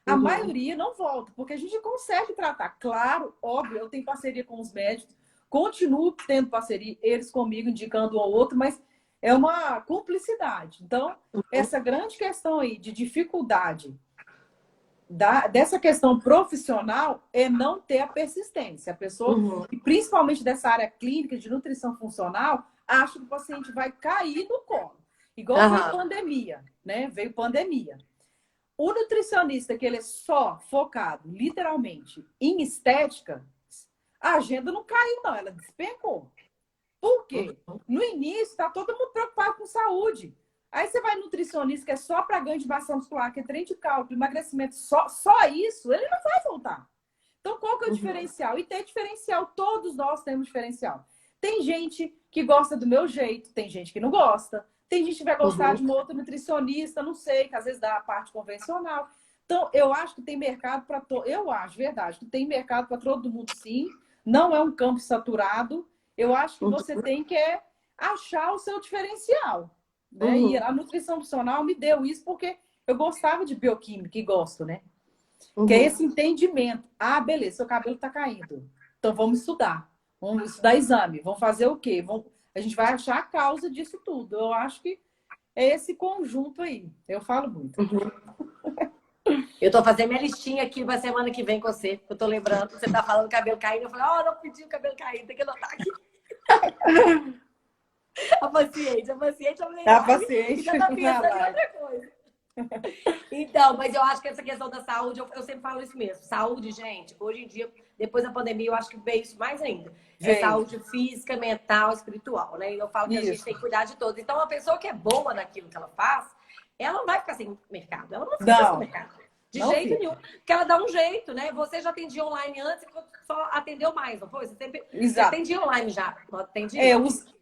A maioria não volta, porque a gente consegue tratar. Claro, óbvio, eu tenho parceria com os médicos, continuo tendo parceria, eles comigo, indicando um ao outro, mas é uma cumplicidade. Então, essa grande questão aí de dificuldade dessa questão profissional é não ter a persistência. A pessoa, e principalmente dessa área clínica de nutrição funcional, acha que o paciente vai cair no colo. Igual veio pandemia, né? Veio pandemia. O nutricionista que ele é só focado, literalmente, em estética, a agenda não caiu, não. Ela despencou. Por quê? No início, está todo mundo preocupado com saúde. Aí você vai no nutricionista, que é só para ganho de massa muscular, que é treino de cálculo, emagrecimento, só isso, ele não vai voltar. Então, qual que é o diferencial? E tem diferencial, todos nós temos diferencial. Tem gente que gosta do meu jeito, tem gente que não gosta. Tem gente que vai gostar de uma outra nutricionista, não sei, que às vezes dá a parte convencional. Então, eu acho que tem mercado para todo. Eu acho, verdade, que tem mercado para todo mundo, sim. Não é um campo saturado. Eu acho que você tem que achar o seu diferencial. Né? E a nutrição funcional me deu isso porque eu gostava de bioquímica e gosto, né? Que é esse entendimento. Ah, beleza, seu cabelo está caindo. Então, vamos estudar. Vamos estudar exame. Vamos fazer o quê? A gente vai achar a causa disso tudo. Eu acho que é esse conjunto aí. Eu falo muito. Eu tô fazendo minha listinha aqui pra semana que vem com você. Eu tô lembrando, você tá falando cabelo caindo. Eu falei, não pedi o cabelo caindo, tem que anotar aqui. A paciente, eu falei, a paciente. Já tá pensando em outra coisa. Então, mas eu acho que essa questão da saúde, eu sempre falo isso mesmo. Saúde, gente, hoje em dia, depois da pandemia, eu acho que veio isso mais ainda. É saúde física, mental, espiritual, né? E eu falo que a gente tem que cuidar de todos. Então, uma pessoa que é boa naquilo que ela faz, ela não vai ficar sem mercado. Ela não fica sem mercado. De jeito nenhum. Porque ela dá um jeito, né? Você já atendia online antes, só atendeu mais, não foi? Você sempre atendia online já. Não atendia?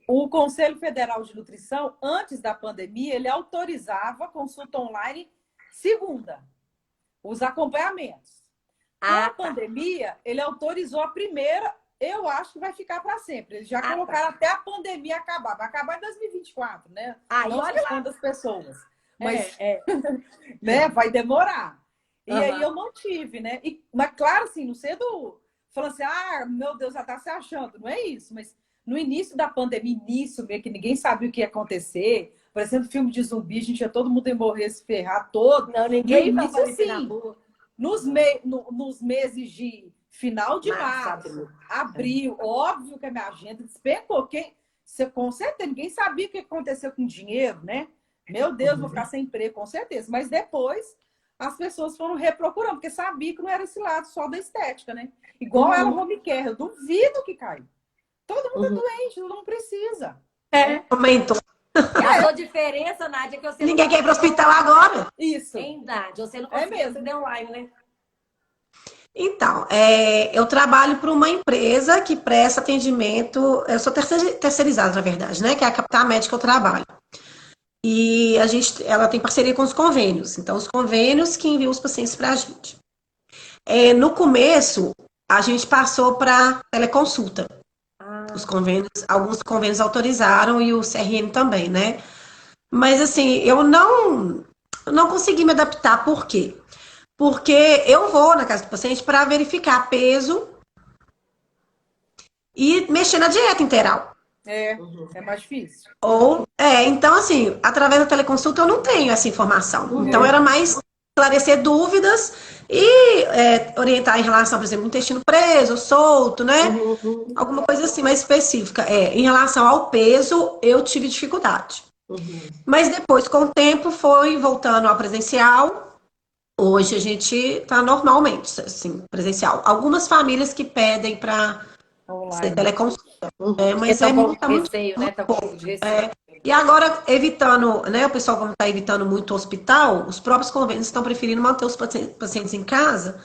O Conselho Federal de Nutrição, antes da pandemia, ele autorizava consulta online segunda. Os acompanhamentos. Com a pandemia, ele autorizou a primeira, eu acho que vai ficar para sempre. Eles já colocaram até a pandemia acabar. Vai acabar em 2024, né? Não olha lá das pessoas. Mas né, vai demorar. E aí eu mantive, né? Mas claro, assim, não sei falando assim, meu Deus, já tá se achando. Não é isso, mas no início da pandemia, meio que ninguém sabia o que ia acontecer. Parecendo filme de zumbi, a gente ia todo mundo ia morrer, se ferrar todo. Não, ninguém vai aparecer na rua. Nos meses de final de março, abril, óbvio que a minha agenda despencou. Com certeza, ninguém sabia o que aconteceu com o dinheiro, né? Meu Deus, vou ficar sem emprego, com certeza. Mas depois, as pessoas foram reprocurando, porque sabia que não era esse lado só da estética, né? Igual ela, home care, eu duvido que caiu. Todo mundo é doente, todo mundo precisa. Aumentou. A sua diferença, Nádia, é que você Ninguém quer ir para o hospital agora. Isso. Em Nádia, você não consegue atender online, né? Então, eu trabalho para uma empresa que presta atendimento. Eu sou terceirizada, na verdade, né? Que é a Capital Médica que eu trabalho. E ela tem parceria com os convênios. Então, os convênios que enviam os pacientes para a gente. No começo, a gente passou para teleconsulta. Alguns convênios autorizaram e o CRM também, né? Mas assim, eu não consegui me adaptar. Por quê? Porque eu vou na casa do paciente para verificar peso e mexer na dieta integral. É mais difícil. Então assim, através da teleconsulta eu não tenho essa informação. Então era mais esclarecer dúvidas e orientar em relação, por exemplo, ao intestino preso, solto, né? Alguma coisa assim mais específica. Em relação ao peso, eu tive dificuldade. Mas depois, com o tempo, foi voltando ao presencial. Hoje a gente está normalmente, assim, presencial. Algumas famílias que pedem para ser teleconsulta. Mas muito receio, né? Tá com receio. E agora, evitando, né? O pessoal, como está evitando muito o hospital, os próprios convênios estão preferindo manter os pacientes em casa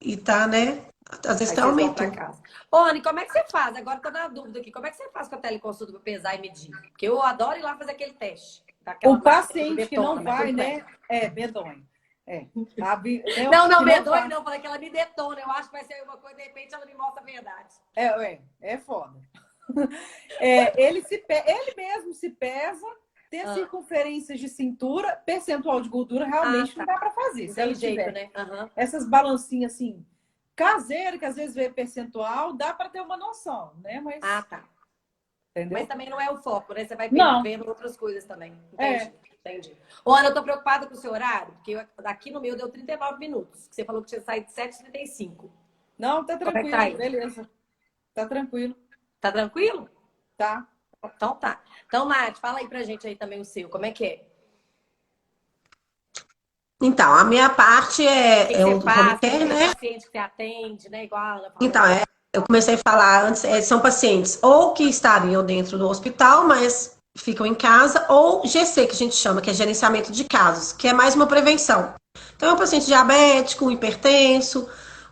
e tá, né? Às vezes está aumentando. Ô, Anny, como é que você faz? Agora tô na dúvida aqui. Como é que você faz com a teleconsulta para pesar e medir? Porque eu adoro ir lá fazer aquele teste. O paciente que não vai, né? Medonho. Não, medonho não. Falei que ela me detona. Eu acho que vai ser uma coisa, de repente ela me mostra a verdade. É foda. Ele mesmo se pesa, tem circunferências de cintura, percentual de gordura, realmente não dá para fazer. Se ele tiver, né? Essas balancinhas assim, caseiras, que às vezes vê percentual, dá para ter uma noção, né? Mas, entendeu? Mas também não é o foco, né? Você vai vendo outras coisas também. Entendi. Ô, Ana, eu tô preocupada com o seu horário, porque aqui no meu deu 39 minutos. Você falou que tinha saído de 7h35. Não, tá tranquilo, tá aí? Beleza. Tá tranquilo. Tá tranquilo? Tá. Então tá. Então, Nath, fala aí pra gente aí também o seu. Como é que é? Então, a minha parte é o home care, né? Paciente que você atende, né? Igual a Ana falou. Então, eu comecei a falar antes, são pacientes ou que estariam dentro do hospital, mas ficam em casa, ou GC, que a gente chama, que é gerenciamento de casos, que é mais uma prevenção. Então, é um paciente diabético, um hipertenso,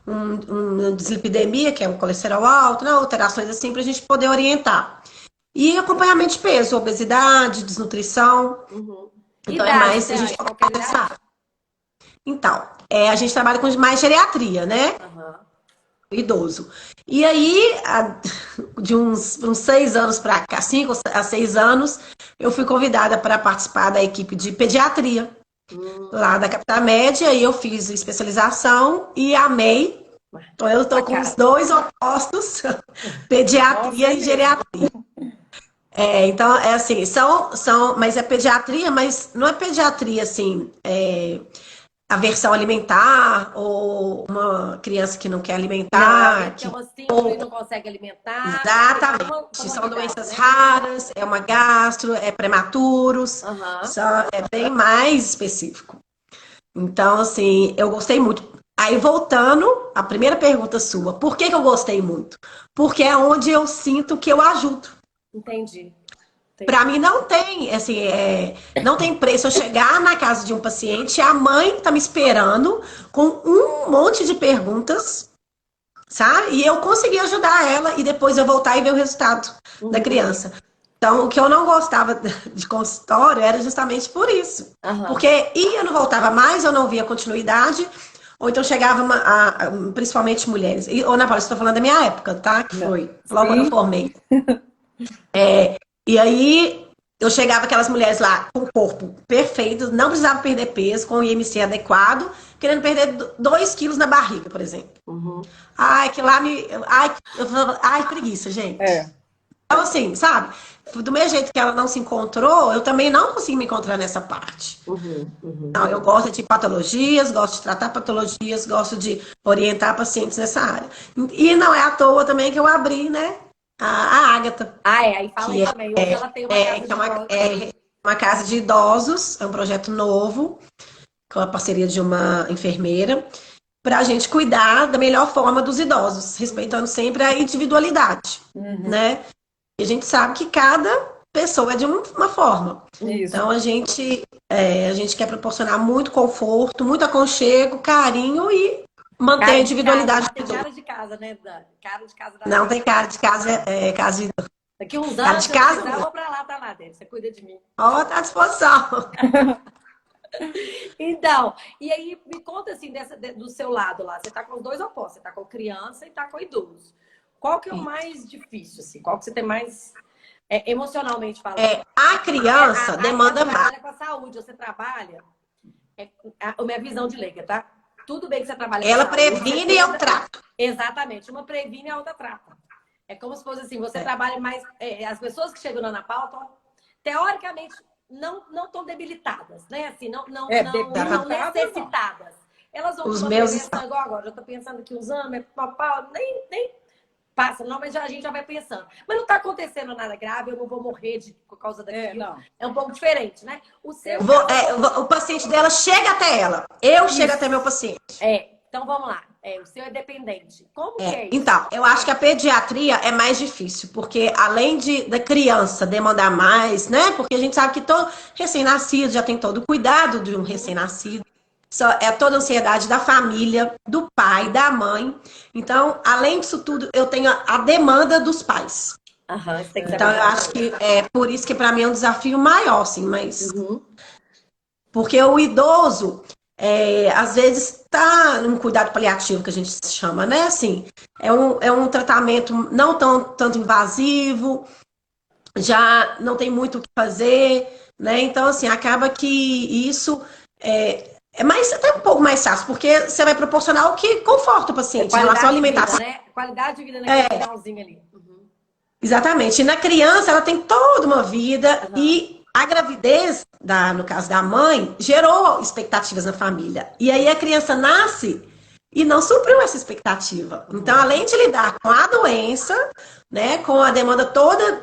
uma dislipidemia, que é um colesterol alto, né? Alterações assim, para a gente poder orientar. E acompanhamento de peso, obesidade, desnutrição. Então, Idade, é mais você a gente acha? Qualquer idade? pensar. Então, a gente trabalha com mais geriatria, né? Idoso. E aí, de uns 6 anos para cá, 5 a 6 anos, eu fui convidada para participar da equipe de pediatria lá da Capital Média, e eu fiz especialização e amei. Então, eu estou com os dois opostos, pediatria e geriatria. Então, é assim, mas é pediatria, mas não é pediatria, assim, aversão alimentar, ou uma criança que não quer alimentar. Que é uma síndrome e não consegue alimentar. Exatamente. São doenças raras, é uma gastro, é prematuros, é bem mais específico. Então, assim, eu gostei muito. Aí, voltando à primeira pergunta sua, por que eu gostei muito? Porque é onde eu sinto que eu ajudo. Entendi. Para mim não tem, assim, não tem preço eu chegar na casa de um paciente e a mãe tá me esperando com um monte de perguntas, sabe? E eu consegui ajudar ela e depois eu voltar e ver o resultado da criança. Então, o que eu não gostava de consultório era justamente por isso. Porque eu não voltava mais, eu não via continuidade, ou então chegava principalmente mulheres. Ou na Paula, estou falando da minha época, tá? Que foi logo quando eu formei. E aí, eu chegava aquelas mulheres lá com o corpo perfeito, não precisava perder peso, com o IMC adequado, querendo perder 2 quilos na barriga, por exemplo. Ai, que lá ai, preguiça, gente. Então, assim, sabe? Do mesmo jeito que ela não se encontrou, eu também não consegui me encontrar nessa parte. Não, eu gosto de patologias, gosto de tratar patologias, gosto de orientar pacientes nessa área. E não é à toa também que eu abri, né? A Ágata. Aí fala aí também. Hoje ela tem uma casa de idosos, é um projeto novo, com a parceria de uma enfermeira, para a gente cuidar da melhor forma dos idosos, respeitando sempre a individualidade, né? E a gente sabe que cada pessoa é de uma forma. Então, a gente quer proporcionar muito conforto, muito aconchego, carinho e manter a individualidade. Tem cara de casa, né, Dani? Cara de casa. Não tem cara de casa, casa de... Daqui uns cara anos, de casa, eu vou pra lá, Dani. Você cuida de mim. Ó, tá à disposição. Então, e aí me conta assim, do seu lado lá. Você tá com os dois opostos. Você tá com criança e tá com idoso. Qual que é o mais difícil, assim? Qual que você tem mais... emocionalmente falando? A criança demanda mais. Você trabalha com a saúde, você trabalha... a minha visão de leiga, tá? Tudo bem que você trabalha Ela com saúde, previne e eu trato. Exatamente. Uma previne e a outra trata. É como se fosse assim, você trabalha mais... as pessoas que chegam na Ana Paula estão, teoricamente, não estão debilitadas, né? Assim, não necessitadas. Elas vão Os uma meus prevenção igual agora. Eu tô pensando que usando, nem passa, não, mas a gente já vai pensando. Mas não tá acontecendo nada grave, eu não vou morrer por causa daquilo. É um pouco diferente, né? O paciente dela chega até ela. Eu chego até meu paciente. Então vamos lá. O seu é dependente. Como que é isso? Então, eu acho que a pediatria é mais difícil, porque além da criança demandar mais, né? Porque a gente sabe que todo recém-nascido já tem todo o cuidado de um recém-nascido. É toda a ansiedade da família, do pai, da mãe. Então, além disso tudo, eu tenho a demanda dos pais. Então, eu acho que é por isso que para mim é um desafio maior, assim, mas... Porque o idoso, às vezes, está num cuidado paliativo, que a gente chama, né? Assim, é um tratamento não tanto invasivo, já não tem muito o que fazer, né? Então, assim, acaba que isso até um pouco mais fácil, porque você vai proporcionar o que conforta o paciente em relação à alimentação. Vida, né? Qualidade de vida naquele finalzinho ali. Exatamente. E na criança, ela tem toda uma vida e a gravidez, no caso da mãe, gerou expectativas na família. E aí a criança nasce e não supriu essa expectativa. Então, além de lidar com a doença, né, com a demanda toda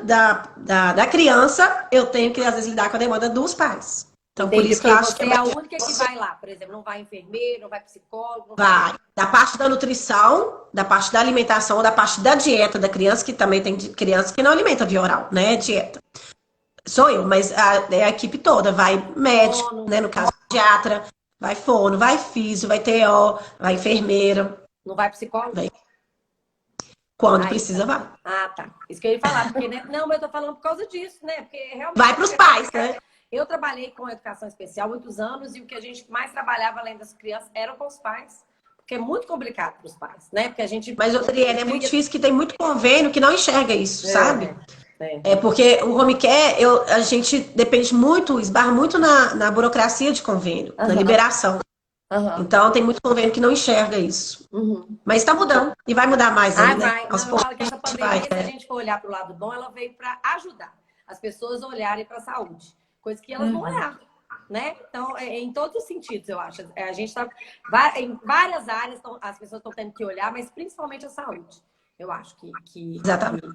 da criança, eu tenho que, às vezes, lidar com a demanda dos pais. Então, por isso que eu acho que é a única que vai lá, por exemplo, não vai enfermeiro, não vai psicólogo. Vai. Da parte da nutrição, da parte da alimentação, da parte da dieta da criança, que também tem criança que não alimenta via oral, né? Dieta. Sou eu, mas é a equipe toda. Vai médico, Fono, né? No caso, pediatra, vai fono, vai físio, vai TO, vai enfermeira, não vai psicólogo? vai quando Aí, precisa, tá. vai. Ah, tá. Isso que eu ia falar, porque, né? Não, mas eu tô falando por causa disso, né? Porque realmente Vai para os pais, né? eu trabalhei com educação especial muitos anos e o que a gente mais trabalhava além das crianças era com os pais. Porque é muito complicado para os pais, né? Porque a gente Mas, Adriana, é muito difícil que tem muito convênio que não enxerga isso, sabe? É. É porque o home care, a gente depende muito, esbarra muito na burocracia de convênio, na Aham, liberação. aham. Então, tem muito convênio que não enxerga isso. Uhum. Mas está mudando e vai mudar mais Ah, aí, né? vai. Aos Não, eu poucos falo que a essa gente vai. pandemia, se a gente for olhar para o lado bom, ela veio para ajudar as pessoas a olharem para a saúde, coisa que elas não olhavam, né? Então, em todos os sentidos, eu acho. A gente está em várias áreas, as pessoas estão tendo que olhar, mas principalmente a saúde. Eu acho Exatamente.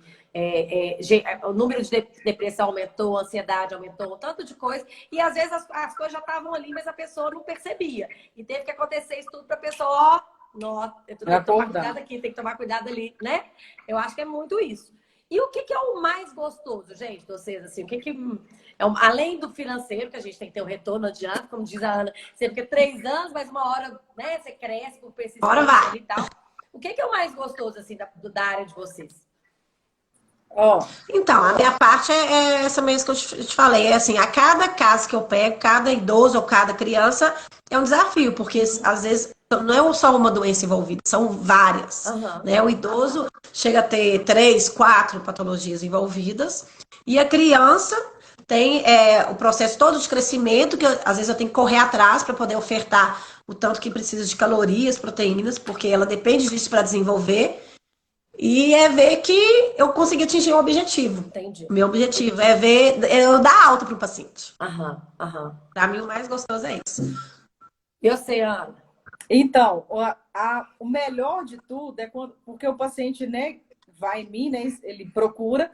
o número de depressão aumentou, a ansiedade aumentou, um tanto de coisa. E às vezes as coisas já estavam ali, mas a pessoa não percebia. E teve que acontecer isso tudo para a pessoa, ó, eu tenho que tomar cuidado aqui, tem que tomar cuidado ali, né? Eu acho que é muito isso. E o que é o mais gostoso, gente, de vocês? Assim, além do financeiro, que a gente tem que ter um retorno, não adianta, como diz a Ana, você fica 3 anos, mas uma hora, né, você cresce por Bora, persistência vai. e tal. O que é o mais gostoso, assim, da área de vocês? Então, a minha parte é essa mesmo que eu te falei. É assim, a cada caso que eu pego, cada idoso ou cada criança é um desafio, porque às vezes não é só uma doença envolvida, são várias. Aham. Né? O idoso chega a ter 3, 4 patologias envolvidas, e a criança tem o processo todo de crescimento, que às vezes eu tenho que correr atrás para poder ofertar o tanto que precisa de calorias, proteínas, porque ela depende disso para desenvolver. E é ver que eu consegui atingir um objetivo. Entendi. Meu objetivo é ver eu dar alta para o paciente. Aham, aham. Para mim, o mais gostoso é isso. Eu sei, Ana. Então, o melhor de tudo é quando, porque o paciente, né, vai em mim, né, ele procura,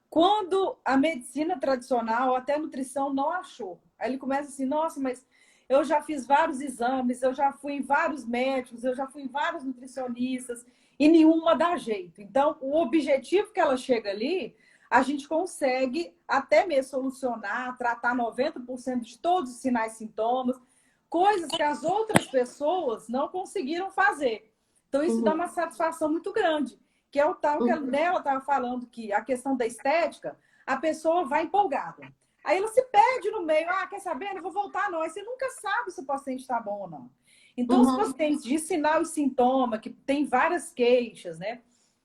quando a medicina tradicional, até a nutrição, não achou. Aí ele começa assim, nossa, mas eu já fiz vários exames, eu já fui em vários médicos, eu já fui em vários nutricionistas, e nenhuma dá jeito. Então, o objetivo que ela chega ali, a gente consegue até mesmo solucionar, tratar 90% de todos os sinais e sintomas, coisas que as outras pessoas não conseguiram fazer. Então, isso dá uma satisfação muito grande. Que é o tal que ela estava falando, que a questão da estética, a pessoa vai empolgada. Aí ela se perde no meio. Ah, quer saber? Não vou voltar, não. Aí você nunca sabe se o paciente está bom ou não. Então, os pacientes de sinal e sintoma, que tem várias queixas, né?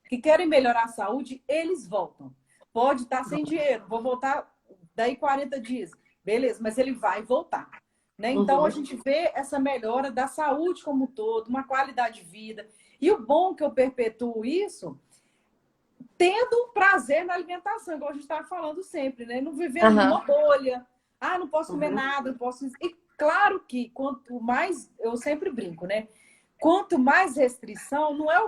Que querem melhorar a saúde, eles voltam. Pode estar sem dinheiro, vou voltar daí 40 dias. Beleza, mas ele vai voltar. Né? Então, a gente vê essa melhora da saúde como um todo, uma qualidade de vida. E o bom que eu perpetuo isso, tendo prazer na alimentação, igual a gente estava falando sempre, né? Não vivendo numa bolha. Ah, não posso comer nada, não posso... E claro que quanto mais... Eu sempre brinco, né? Quanto mais restrição, não é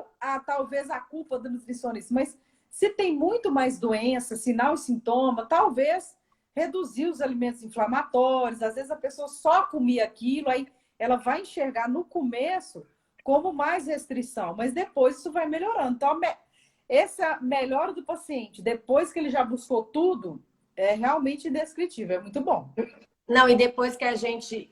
talvez a culpa do nutricionista, mas se tem muito mais doença, sinal e sintoma, talvez reduzir os alimentos inflamatórios. Às vezes a pessoa só comia aquilo, aí ela vai enxergar no começo como mais restrição, mas depois isso vai melhorando. Então, essa melhora do paciente, depois que ele já buscou tudo, é realmente indescritível, é muito bom. Não, e depois que a gente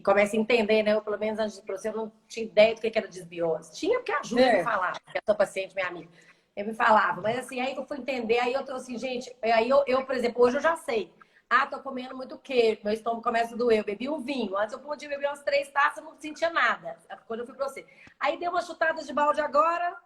começa a entender, né? Eu, pelo menos antes de você, eu não tinha ideia do que era desbiose. Tinha porque a Júlia me falava, que é sua paciente, minha amiga. Eu me falava, mas assim, aí eu fui entender, aí eu tô assim, gente, aí eu, por exemplo, hoje eu já sei. Ah, tô comendo muito queijo, meu estômago começa a doer, eu bebi um vinho. Antes eu podia beber umas 3 taças, não sentia nada, quando eu fui pra você. Aí deu umas chutadas de balde agora,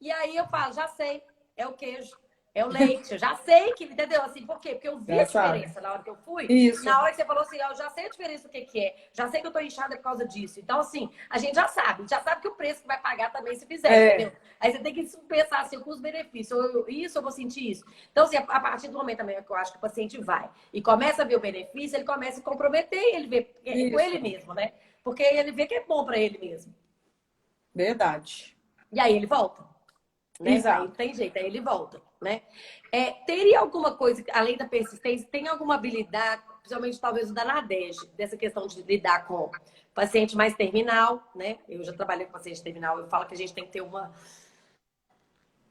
e aí eu falo, já sei, é o queijo. É o leite, eu já sei que, entendeu? Assim, por quê? Porque eu vi a diferença na hora que eu fui. Isso. Na hora que você falou assim, eu já sei a diferença do que é. Já sei que eu tô inchada por causa disso. Então, assim, a gente já sabe que o preço que vai pagar também se fizer, entendeu? Aí você tem que pensar assim, o custo-benefício. Isso, eu vou sentir isso. Então, assim, a partir do momento também que eu acho que o paciente vai e começa a ver o benefício, ele começa a se comprometer e ele vê com ele mesmo, né? Porque ele vê que é bom pra ele mesmo. Verdade. E aí ele volta. Né? Aí tem jeito, aí ele volta, né? Teria alguma coisa, além da persistência, tem alguma habilidade, principalmente talvez o da Nadege, dessa questão de lidar com paciente mais terminal, né? Eu já trabalhei com paciente terminal, eu falo que a gente tem que ter uma...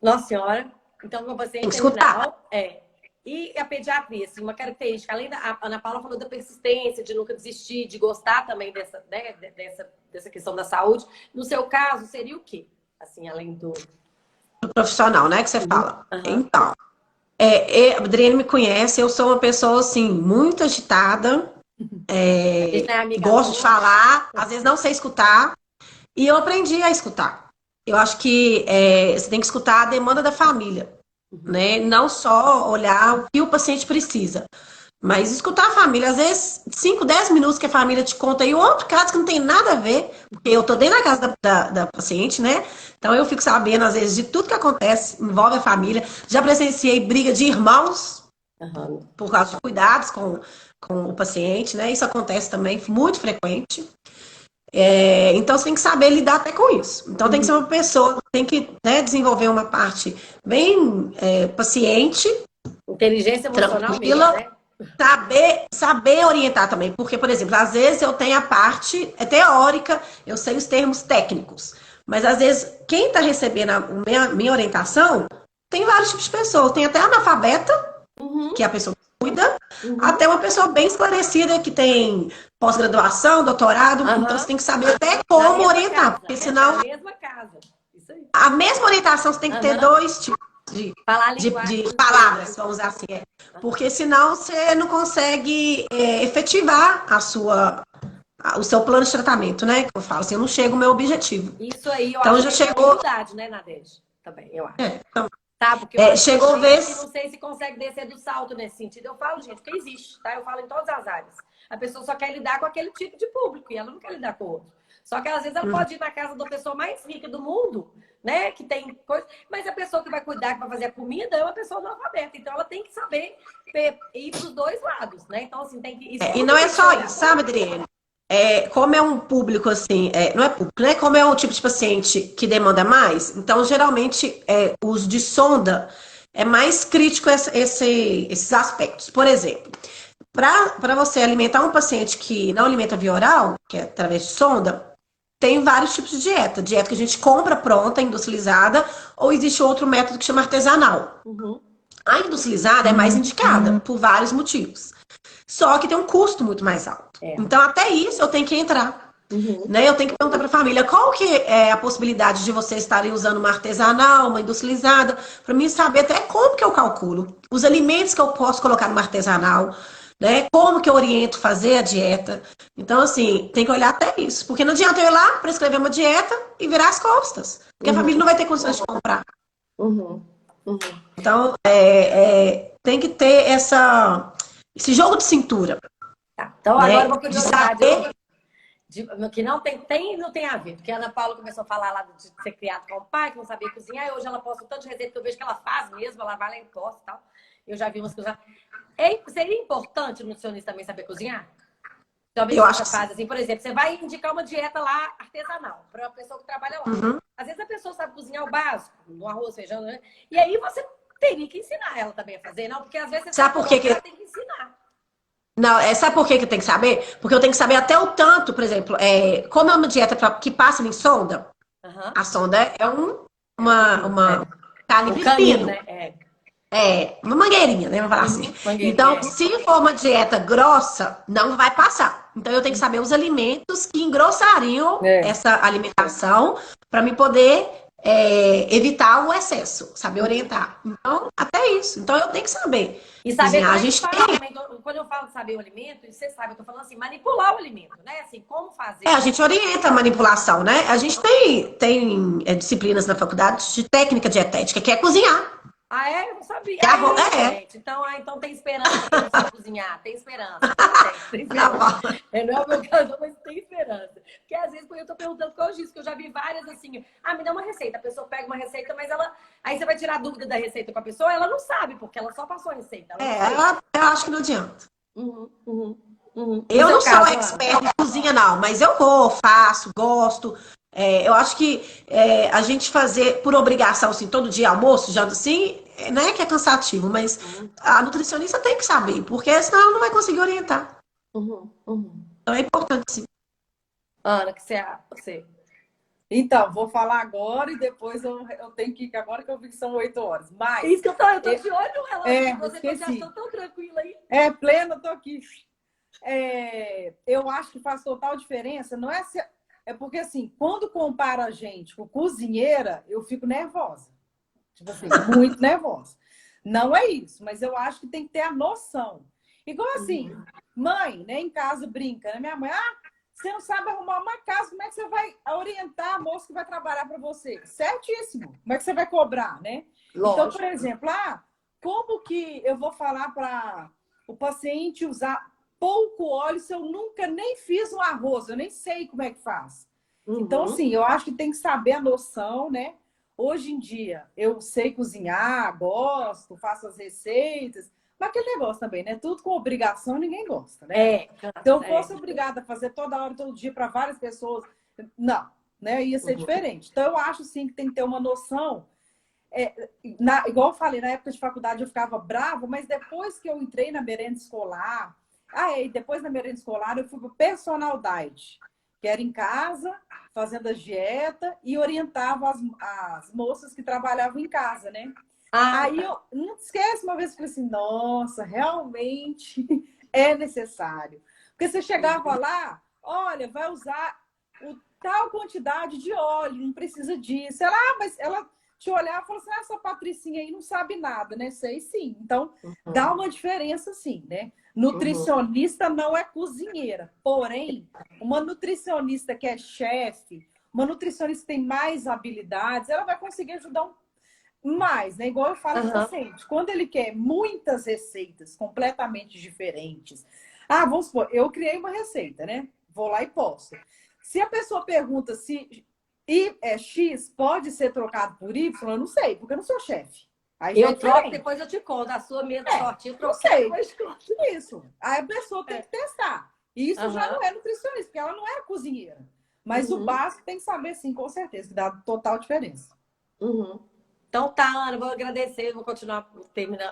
Nossa Senhora! Então, com paciente terminal, E a pediatria, assim, uma característica, além da a Ana Paula falou da persistência, de nunca desistir, de gostar também dessa, né, dessa questão da saúde. No seu caso, seria o quê? Assim, além do Profissional, né, que você fala. Uhum. Então, a Adriane me conhece, eu sou uma pessoa, assim, muito agitada, gosto de falar, às vezes não sei escutar, e eu aprendi a escutar. Eu acho que você tem que escutar a demanda da família, né? Não só olhar o que o paciente precisa, mas escutar a família. Às vezes, 5, 10 minutos que a família te conta aí outro caso que não tem nada a ver, porque eu tô dentro da casa da paciente, né? Então eu fico sabendo, às vezes, de tudo que acontece, envolve a família. Já presenciei briga de irmãos por causa de cuidados com o paciente, né? Isso acontece também, muito frequente. Então você tem que saber lidar até com isso. Então tem que ser uma pessoa, tem que, né, desenvolver uma parte bem paciente, inteligência emocional tranquila, mesmo, né? Saber orientar também. Porque, por exemplo, às vezes eu tenho a parte teórica, eu sei os termos técnicos. Mas às vezes quem está recebendo a minha orientação tem vários tipos de pessoas. Tem até analfabeta, que é a pessoa que cuida, até uma pessoa bem esclarecida que tem pós-graduação, doutorado. Então você tem que saber até como orientar, porque senão na mesma casa. Isso aí. a mesma orientação você tem que ter dois tipos de palavras, vamos usar assim. Porque senão você não consegue efetivar o seu plano de tratamento, né? Que eu falo assim, eu não chego ao meu objetivo. Isso aí, eu então acho já que chegou... é humildade, né, Nadege? Também, eu acho. Então, tá, porque eu chegou vez... não sei se consegue descer do salto nesse sentido. Eu falo, gente, porque existe, tá? Eu falo em todas as áreas. A pessoa só quer lidar com aquele tipo de público e ela não quer lidar com o outro. Só que às vezes ela pode ir na casa da pessoa mais rica do mundo, né? Que tem coisa, mas a pessoa que vai cuidar, que vai fazer a comida, é uma pessoa analfabeta. Então ela tem que saber ir para os dois lados, né? Então, assim, tem que. E não é só isso, sabe, Adriane? Como é um público assim, não é público, né? Como é um tipo de paciente que demanda mais, então geralmente o uso de sonda é mais crítico esses aspectos. Por exemplo, para você alimentar um paciente que não alimenta via oral, que é através de sonda, tem vários tipos de dieta. Dieta que a gente compra pronta, industrializada, ou existe outro método que chama artesanal. A industrializada é mais indicada por vários motivos. Só que tem um custo muito mais alto. Então, até isso eu tenho que entrar. Né? Eu tenho que perguntar para a família qual que é a possibilidade de vocês estarem usando uma artesanal, uma industrializada, para mim saber até como que eu calculo. Os alimentos que eu posso colocar numa artesanal, né? Como que eu oriento fazer a dieta. Então, assim, tem que olhar até isso. Porque não adianta eu ir lá, prescrever uma dieta e virar as costas. Porque a família não vai ter condições de comprar. Então, tem que ter esse jogo de cintura. Tá. Então, né? agora uma curiosidade que não tem a ver. Porque a Ana Paula começou a falar lá de ser criada com o pai, que não sabia cozinhar, e hoje ela posta um tanto de receita que eu vejo que ela faz mesmo, ela vai lá e posta e tal. Eu já vi umas coisas. Seria importante o nutricionista também saber cozinhar? Eu acho que faz assim, por exemplo, você vai indicar uma dieta lá artesanal para uma pessoa que trabalha lá. Às vezes a pessoa sabe cozinhar o básico, no arroz, feijão, né? E aí você teria que ensinar ela também a fazer, não? Porque às vezes você sabe por que tem que ensinar. Não, sabe por que eu tenho que saber? Porque eu tenho que saber até o tanto, por exemplo, como é uma dieta que passa em sonda, a sonda é uma carne de fino. Né? Uma mangueirinha, né? Vamos falar assim. Então, se for uma dieta grossa, não vai passar. Então, eu tenho que saber os alimentos que engrossariam essa alimentação para me poder evitar o excesso, saber orientar. Então, até isso. Então, eu tenho que saber. E saber a gente tem... Quando eu falo de saber o alimento, você sabe, eu tô falando assim, manipular o alimento, né? Assim, como fazer. A gente orienta a manipulação, né? A gente tem disciplinas na faculdade de técnica dietética, que é cozinhar. Eu não sabia. Gente. Então tem esperança pra você cozinhar. Tem esperança. Tem esperança. Não é o meu caso, mas tem esperança. Porque às vezes eu tô perguntando qual disso, que eu já vi várias assim. Me dá uma receita. A pessoa pega uma receita, mas aí você vai tirar a dúvida da receita com a pessoa, ela não sabe, porque ela só passou a receita. Eu acho que não adianta. Eu não sou expert em cozinha, não, mas eu faço, gosto. Eu acho que a gente fazer por obrigação, assim, todo dia almoço, já assim, né, que é cansativo, mas a nutricionista tem que saber, porque senão ela não vai conseguir orientar. Então é importante, sim. Ana, que você Então, vou falar agora e depois eu tenho que ir, agora que eu vi que são 8 horas. Mas, Isso que eu tô de olho no relógio de você, que eu já esqueci. estou tão tranquila aí. Plena, tô aqui. Eu acho que faz total diferença. Não é, é porque, assim, quando compara a gente com cozinheira, eu fico nervosa. Tipo assim, muito nervosa. Não é isso, mas eu acho que tem que ter a noção. Igual assim, mãe, né, em casa brinca, né? Minha mãe, você não sabe arrumar uma casa, como é que você vai orientar a moça que vai trabalhar para você? Certíssimo. Como é que você vai cobrar, né? Lógico. Então, por exemplo, como que eu vou falar para o paciente usar pouco óleo se eu nunca nem fiz um arroz? Eu nem sei como é que faz. Então, assim, eu acho que tem que saber a noção, né? Hoje em dia, eu sei cozinhar, gosto, faço as receitas, mas aquele negócio também, né? Tudo com obrigação, ninguém gosta, né? Se eu fosse obrigada a fazer toda hora, todo dia, para várias pessoas, não, né? Ia ser diferente. Então, eu acho, sim, que tem que ter uma noção. Igual eu falei, na época de faculdade eu ficava brava, mas depois que eu entrei na merenda escolar, e depois da merenda escolar eu fui para o personal diet, que era em casa, fazendo a dieta e orientava as moças que trabalhavam em casa, né? Aí eu não esquece, uma vez eu falei assim, nossa, realmente é necessário. Porque você chegava lá, olha, vai usar tal quantidade de óleo, não precisa disso. Mas ela te olhava e falou assim, essa Patricinha aí não sabe nada, né? Sei sim. Então, dá uma diferença sim, né? Nutricionista não é cozinheira. Porém, uma nutricionista que é chefe, uma nutricionista que tem mais habilidades, ela vai conseguir ajudar mais, né? Igual eu falo para o paciente. Quando ele quer muitas receitas completamente diferentes. Vamos supor, eu criei uma receita, né? Vou lá e posto. Se a pessoa pergunta se X pode ser trocado por Y, eu não sei, porque eu não sou chefe. Aí eu troco, depois eu te conto. A sua mesma sortinha, eu troquei. Não sei. Isso. Aí a pessoa tem que testar. E isso já não é nutricionista, porque ela não é cozinheira. Mas o básico tem que saber, sim, com certeza, que dá total diferença. Então tá, Ana, vou agradecer, vou continuar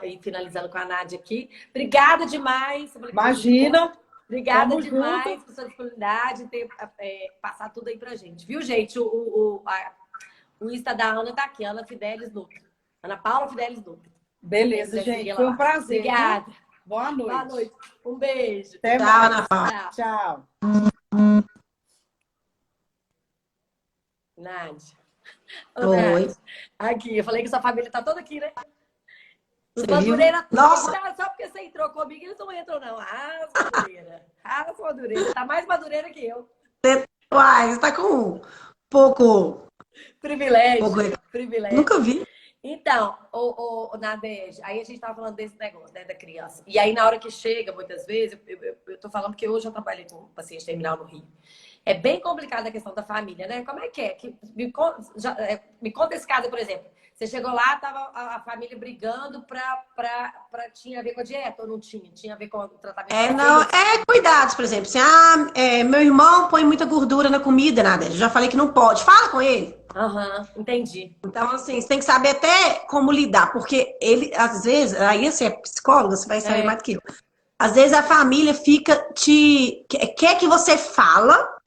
e finalizando com a Nádia aqui. Obrigada demais. Imagina. Obrigada demais por sua disponibilidade e ter passado tudo aí pra gente. Viu, gente? O Insta da Ana tá aqui, Ana Fidelis Nutri. Ana Paula Fidelis Nutri. Beleza, gente. Foi um prazer. Obrigada. Viu? Boa noite. Boa noite. Um beijo. Até Tchau, mais. Ana Paula. Tchau. Nádia. Oi. Aqui, eu falei que sua família tá toda aqui, né? Os Você viu? Madureira, Nossa! só porque você entrou comigo, eles não entram, não. Madureira. Madureira. Tá mais Madureira que eu. Uai, você tá com um pouco... Privilégio. Privilégio. Nunca vi. Então, Nadege, aí a gente tava falando desse negócio, né, da criança. E aí, na hora que chega, muitas vezes, eu tô falando porque hoje eu trabalhei com paciente terminal no Rio. É bem complicada a questão da família, né? Como é que é? Me conta esse caso, por exemplo. Você chegou lá, tava a família brigando tinha a ver com a dieta ou não tinha? Tinha a ver com o tratamento? Cuidados, por exemplo. Assim, meu irmão põe muita gordura na comida, nada. Eu já falei que não pode. Fala com ele. Entendi. Então, assim, você tem que saber até como lidar, porque ele, às vezes, aí você é psicóloga, você vai saber mais do que eu. Às vezes a família quer que você fala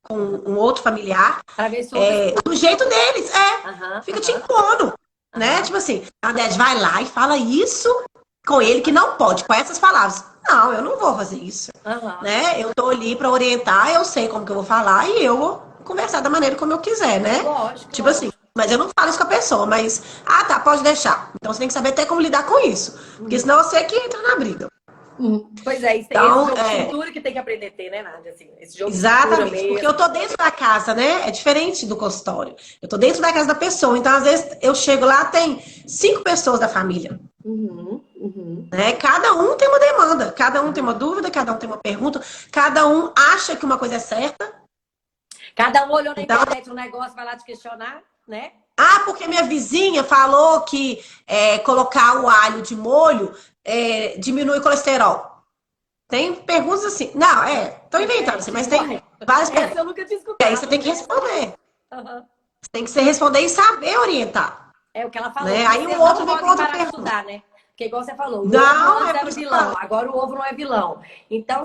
com um outro familiar do jeito deles, fica te impondo, né? Tipo assim, a Dede vai lá e fala isso com ele que não pode, com essas palavras. Não, eu não vou fazer isso, né? Eu tô ali pra orientar, eu sei como que eu vou falar e eu vou conversar da maneira como eu quiser, né? Lógico. Tipo assim, mas eu não falo isso com a pessoa, mas, tá, pode deixar. Então você tem que saber até como lidar com isso, porque senão você que entra na briga. Pois é, isso tem esse jogo de cintura que tem que aprender a ter, né, Nádia? Assim, esse jogo exatamente, de porque eu tô dentro da casa, né? É diferente do consultório. Eu tô dentro da casa da pessoa, então às vezes eu chego lá, tem 5 pessoas da família. Né? Cada um tem uma demanda, cada um tem uma dúvida, cada um tem uma pergunta, cada um acha que uma coisa é certa. Cada um olhou na internet um negócio, vai lá te questionar, né? Porque minha vizinha falou que colocar o alho de molho diminui o colesterol. Tem perguntas assim. Não, tô inventando assim, mas tem várias perguntas. Eu nunca tinha escutado. E aí você tem que responder. Você tem que responder e saber orientar. É o que ela falou. Né? Aí o outro vem com outra pergunta. Estudar, né? Porque igual você falou, o não ovo é era vilão, agora o ovo não é vilão. Então,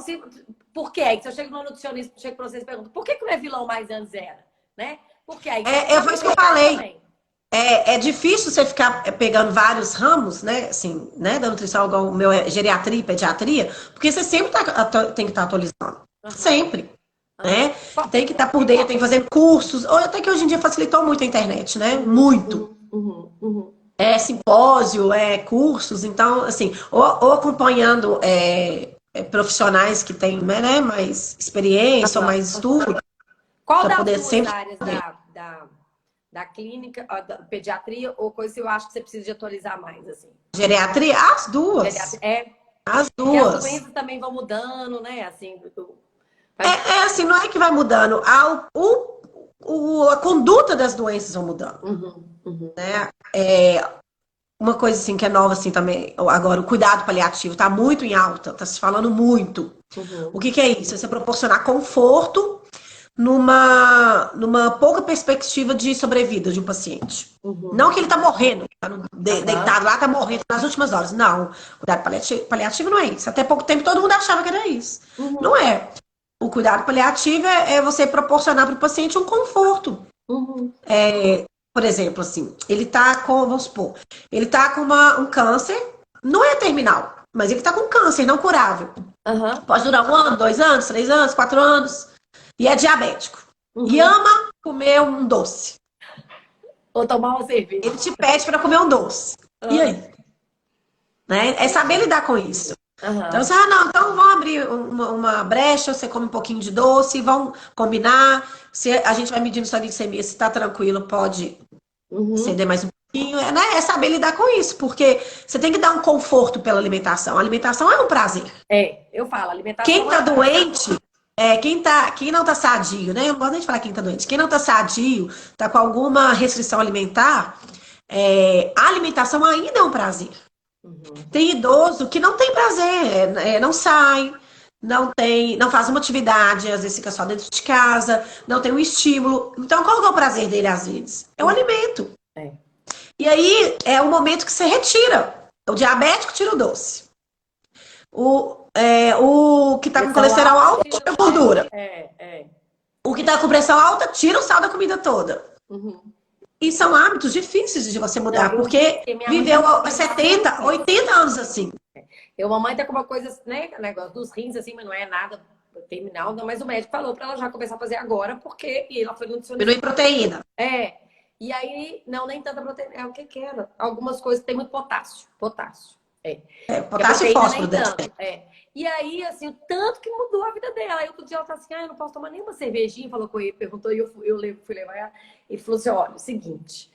por quê? Se eu chego no nutricionista, chego pra vocês e pergunto, por que não é vilão mais antes era? Né? Porque aí Foi isso que eu falei. É difícil você ficar pegando vários ramos, né, assim, né, da nutrição, igual o meu é geriatria e pediatria, porque você sempre tem que estar atualizando. Sempre. Né? Tem que estar por dentro, tem que fazer cursos, ou até que hoje em dia facilitou muito a internet, né? Muito. Simpósio, cursos, então, assim, ou acompanhando profissionais que têm, né, mais experiência ou mais estudo. Qual das poder duas sempre... áreas da clínica, da pediatria, ou coisa que eu acho que você precisa de atualizar mais, assim? Geriatria? As duas. As duas. Porque as doenças também vão mudando, né? Assim, assim, não é que vai mudando. A conduta das doenças vão mudando. Né? Uma coisa assim que é nova assim também, agora o cuidado paliativo está muito em alta, está se falando muito. O que é isso? É você proporcionar conforto numa pouca perspectiva de sobrevida de um paciente. Não que ele está morrendo, está deitado lá, está morrendo nas últimas horas. Não, cuidado paliativo não é isso. Até pouco tempo todo mundo achava que era isso. Não é. O cuidado paliativo é você proporcionar para o paciente um conforto. Por exemplo, assim, ele está com, vamos supor, ele está com um câncer, não é terminal, mas ele está com câncer não curável. Pode durar 1 ano, 2 anos, 3 anos, 4 anos. E é diabético. E ama comer um doce. Ou tomar uma cerveja. Ele te pede para comer um doce. E aí? Né? É saber lidar com isso. Então, você, então vamos abrir uma brecha, você come um pouquinho de doce, vão combinar. Se a gente vai medindo sua glicemia, se está tranquilo, pode ceder mais um pouquinho. É saber lidar com isso, porque você tem que dar um conforto pela alimentação. A alimentação é um prazer. Eu falo, alimentação. Quem está doente, quem não está sadio, né? Eu não gosto nem de falar quem está doente. Quem não está sadio, está com alguma restrição alimentar, a alimentação ainda é um prazer. Tem idoso que não tem prazer, não sai, não faz uma atividade, às vezes fica só dentro de casa, não tem um estímulo. Então, qual é o prazer dele, às vezes? É o alimento. E aí, é o momento que você retira. O diabético tira o doce. O que está com colesterol alto, tira a gordura. O que está com pressão alta, tira o sal da comida toda. E são hábitos difíceis de você mudar, porque viveu 70, 80 anos assim. Mamãe tá com uma coisa, né, negócio dos rins, assim, mas não é nada terminal, não, mas o médico falou pra ela já começar a fazer agora, porque ela foi nutricionista. Diminui proteína. E aí, não, nem tanta proteína, é o que quer. Algumas coisas tem muito potássio. Potássio e fósforo dentro. E aí, assim, o tanto que mudou a vida dela. Aí outro dia ela tá assim, eu não posso tomar nenhuma cervejinha, falou com ele, perguntou, e eu fui levar ela. Ele falou assim, olha, o seguinte,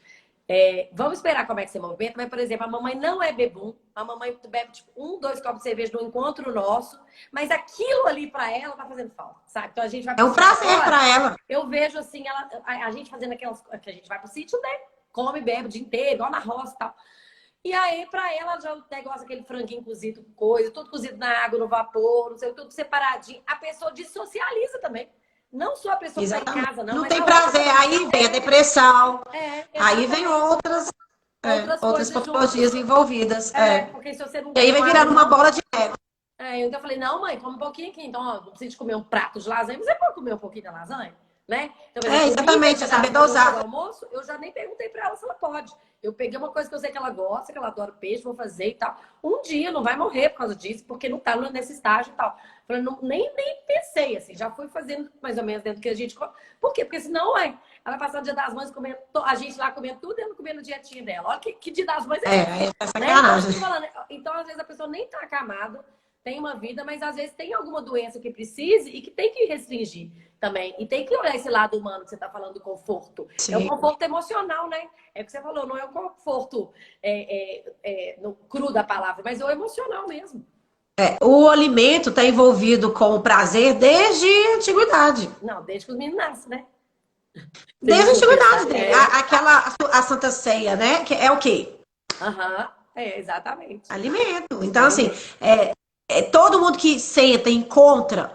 vamos esperar como é que você movimenta, mas, por exemplo, a mamãe não é bebum, a mamãe bebe, tipo, 1, 2 copos de cerveja no encontro nosso, mas aquilo ali pra ela tá fazendo falta, sabe? Então a gente vai... É um prazer pra ela. Eu vejo, assim, a gente fazendo aquelas... que a gente vai pro sítio, né? Come, bebe o dia inteiro, igual na roça e tal. E aí, pra ela, já o negócio, aquele franguinho cozido, tudo cozido na água, no vapor, não sei, tudo separadinho. A pessoa dessocializa também. Não só a pessoa que tá em casa, não. Não tem prazer. Aí vem a depressão. Aí vem outras patologias envolvidas. Porque se você não... E aí vai virando uma bola de neve. Então eu falei, não, mãe, come um pouquinho aqui. Então, não precisa de comer um prato de lasanha. Você pode comer um pouquinho da lasanha? Né? Então, exatamente, saber dosar. Almoço, eu já nem perguntei pra ela se ela pode. Eu peguei uma coisa que eu sei que ela gosta, que ela adora peixe, vou fazer e tal. Um dia não vai morrer por causa disso, porque não tá nesse estágio e tal. Falei, nem pensei, assim, já fui fazendo mais ou menos dentro do que a gente... Por quê? Porque senão, ela vai passar o dia das mães comendo, a gente lá comendo tudo e ela comendo dietinha dela. Olha que dia das mães Então, às vezes, a pessoa nem tá acamada, tem uma vida, mas às vezes tem alguma doença que precise e que tem que restringir também. E tem que olhar esse lado humano que você está falando do conforto. Sim. É o conforto emocional, né? É o que você falou, não é o conforto no cru da palavra, mas é o emocional mesmo. O alimento está envolvido com o prazer desde a antiguidade. Não, desde que os meninos nascem, né? Desde a antiguidade dele. A Santa Ceia, né? Que é o quê? Exatamente. Alimento. Então, assim, todo mundo que senta, encontra...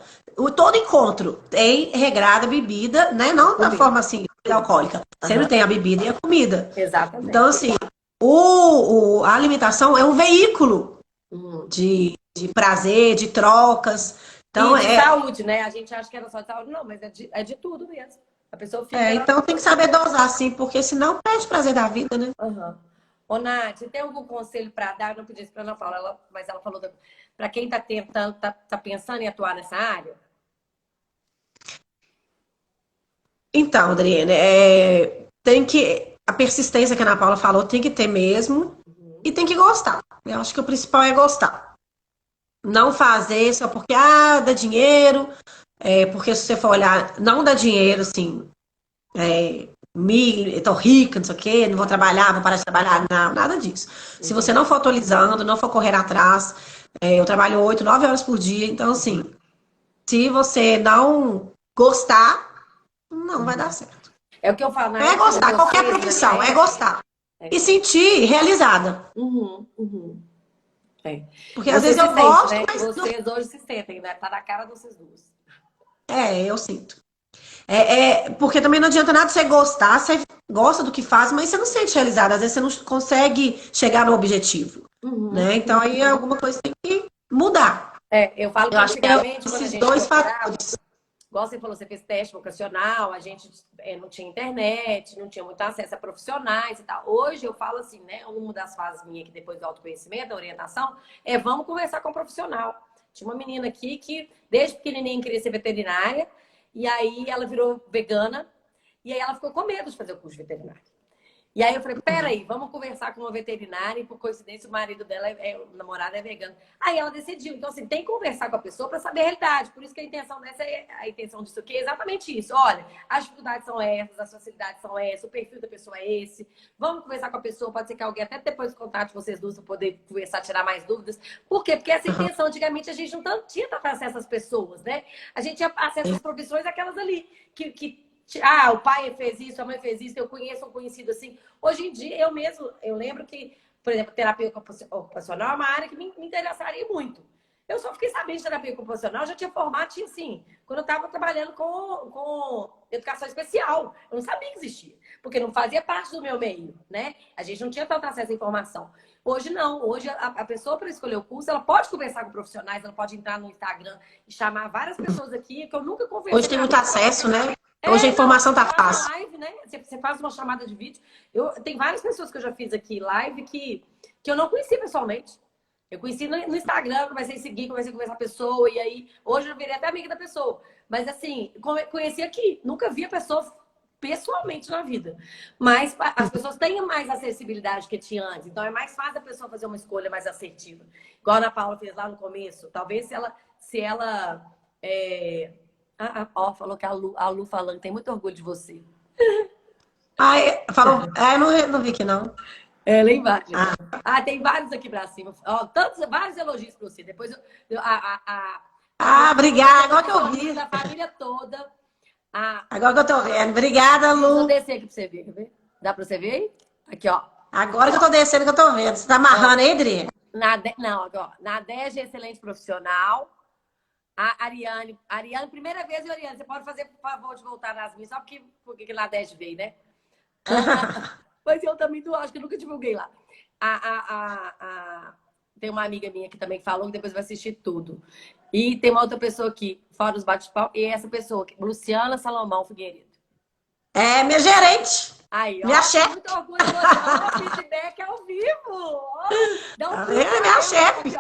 Todo encontro tem regrada bebida, né? Não da forma assim, alcoólica. Sempre tem a bebida e a comida. Exatamente. Então, assim, a alimentação é um veículo de prazer, de trocas. Então, e de saúde, né? A gente acha que era só de saúde. Não, mas é de tudo mesmo. A pessoa fica... Então tem que saber dosar, sim, porque senão perde o prazer da vida, né? Uhum. Ô, Nath, tem algum conselho para dar? Eu não pedi isso para Ana Paula, mas ela falou para quem está tentando, tá pensando em atuar nessa área? Então, Adriane, a persistência que a Ana Paula falou tem que ter mesmo e tem que gostar. Eu acho que o principal é gostar. Não fazer só porque, dá dinheiro, porque se você for olhar, não dá dinheiro, assim, tô rica, não sei o quê, não vou trabalhar, vou parar de trabalhar, não, nada disso. Se você não for atualizando, não for correr atrás, eu trabalho 8, 9 horas por dia, então, assim, se você não gostar, não vai dar certo. É o que eu falo, né? É gostar, qualquer profissão, é gostar. E sentir realizada. Porque às vezes eu gosto, né? mas Vocês hoje se sentem, né? Tá na cara de vocês duas. eu sinto. Porque também não adianta nada você gostar, você gosta do que faz, mas você não se sente realizada. Às vezes você não consegue chegar no objetivo. Né? Então aí alguma coisa tem que mudar. Eu falo que eu acho que esses dois fatores. Igual você falou, você fez teste vocacional, a gente não tinha internet, não tinha muito acesso a profissionais e tal. Hoje eu falo assim, né? Uma das fases minhas aqui depois do autoconhecimento, da orientação, vamos conversar com um profissional. Tinha uma menina aqui que desde pequenininha queria ser veterinária, e aí ela virou vegana, e aí ela ficou com medo de fazer o curso de veterinário. E aí eu falei, peraí, vamos conversar com uma veterinária, e por coincidência o marido dela, o namorado é vegano. Aí ela decidiu. Então, assim, tem que conversar com a pessoa para saber a realidade. Por isso que a intenção disso aqui é exatamente isso. Olha, as dificuldades são essas, as facilidades são essas, o perfil da pessoa é esse. Vamos conversar com a pessoa, pode ser que alguém até depois contate vocês duas para poder conversar, tirar mais dúvidas. Por quê? Porque essa intenção, antigamente, a gente não tinha tanto acesso às pessoas, né? A gente tinha acesso às profissões, aquelas ali, que o pai fez isso, a mãe fez isso, eu conheço um conhecido assim. Hoje em dia, eu lembro que, por exemplo, terapia ocupacional é uma área que me interessaria muito. Eu só fiquei sabendo de terapia ocupacional, já tinha formado, assim, quando eu estava trabalhando com educação especial. Eu não sabia que existia, porque não fazia parte do meu meio, né? A gente não tinha tanto acesso à informação. Hoje não, hoje a pessoa para escolher o curso, ela pode conversar com profissionais, ela pode entrar no Instagram e chamar várias pessoas aqui que eu nunca conversei. Hoje tem muito acesso, né? Hoje a informação tá fácil. Live, né? Você faz uma chamada de vídeo. Tem várias pessoas que eu já fiz aqui live que eu não conheci pessoalmente. Eu conheci no Instagram, comecei a seguir, comecei a conversar com a pessoa, e aí hoje eu virei até amiga da pessoa. Mas assim, conheci aqui, nunca vi a pessoa pessoalmente na vida. Mas as pessoas têm mais acessibilidade que tinha antes, então é mais fácil a pessoa fazer uma escolha mais assertiva. Igual a Ana Paula fez lá no começo, talvez se ela falou que a Lu falando, tem muito orgulho de você. Falou, eu não vi aqui não. Lá embaixo. Tem vários aqui pra cima. Vários elogios pra você. Depois obrigada. Agora que eu vi. Da família toda. Agora que eu tô vendo. Obrigada, Lu. Vou descer aqui pra você ver. Quer ver? Dá pra você ver aí? Aqui, ó. Agora que eu tô descendo, que eu tô vendo. Você tá amarrando aí, Adri? Na DEG, excelente profissional. A Ariane, primeira vez, Ariane, você pode fazer, por favor, de voltar nas minhas, só porque na DEG veio, né? Mas eu também não acho que eu nunca divulguei lá. Tem uma amiga minha que também falou que depois vai assistir tudo. E tem uma outra pessoa aqui, fora os bate-pau, e essa pessoa aqui, Luciana Salomão Figueiredo. Minha gerente. Aí, minha chefe. Muito orgulho de você. O feedback ao vivo. Minha chefe.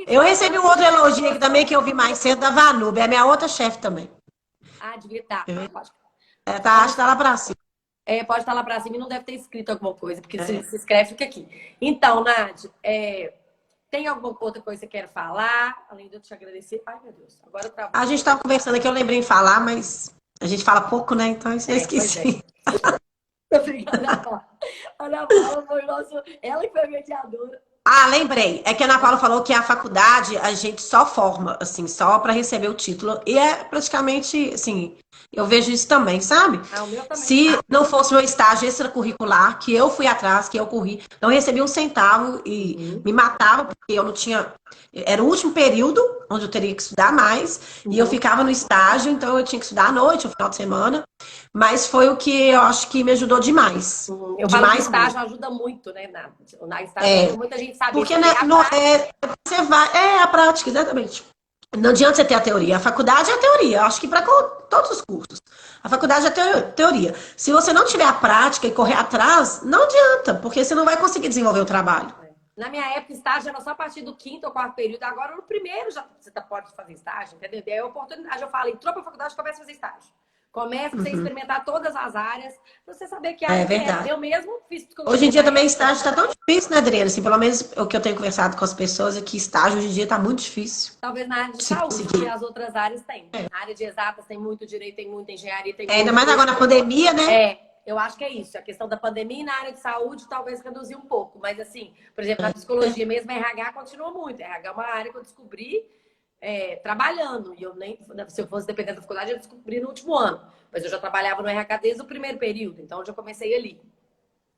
Eu recebi um outro elogio aqui também que eu vi mais cedo da Vanub. É minha outra chefe também. Devia estar. Acho que tá lá pra cima. Pode estar lá pra cima e não deve ter escrito alguma coisa, porque se escreve, fica aqui. Então, Nath, tem alguma outra coisa que você quer falar? Além de eu te agradecer. Ai, meu Deus, agora eu trabalho. A gente tava conversando aqui, eu lembrei em falar, mas a gente fala pouco, né? Então isso eu esqueci. Obrigada, Ana Paula. Ana Paula foi ela que foi a mediadora. Lembrei. É que a Ana Paula falou que a faculdade a gente só forma, assim, só para receber o título. E é praticamente, assim, eu vejo isso também, sabe? O meu também. Se não fosse meu estágio extracurricular, que eu fui atrás, que eu corri, não recebi um centavo e me matava, porque eu não tinha... Era o último período onde eu teria que estudar mais, e eu ficava no estágio, então eu tinha que estudar à noite, no final de semana. Mas foi o que eu acho que me ajudou demais. Eu falo que o estágio ajuda muito, né? Na estágio, muita gente sabe. Porque você vai... a prática, exatamente. Não adianta você ter a teoria. A faculdade é a teoria. Eu acho que para todos os cursos. A faculdade é teoria. Se você não tiver a prática e correr atrás, não adianta, porque você não vai conseguir desenvolver o trabalho. Na minha época, estágio era só a partir do 5º ou 4º período. Agora, no primeiro, já você pode fazer estágio, entendeu? E aí, a oportunidade, eu falo, entrou pra faculdade, começa a fazer estágio. Começa a você experimentar todas as áreas, pra você saber que É verdade. eu mesmo fiz psicologia. Hoje em dia também estágio está tão difícil, né, Adriana? Assim, pelo menos o que eu tenho conversado com as pessoas é que estágio hoje em dia está muito difícil. Talvez na área de Se saúde, conseguir. que as outras áreas têm. Na área de exatas tem muito direito, tem muita engenharia, tem muito... Ainda mais agora na pandemia, né? Eu acho que é isso. A questão da pandemia e na área de saúde talvez reduziu um pouco. Mas assim, por exemplo, na psicologia mesmo, a RH continua muito. A RH é uma área que eu descobri trabalhando. E eu nem, se eu fosse dependendo da faculdade, eu descobri no último ano. Mas eu já trabalhava no RH desde o primeiro período. Então, eu já comecei ali.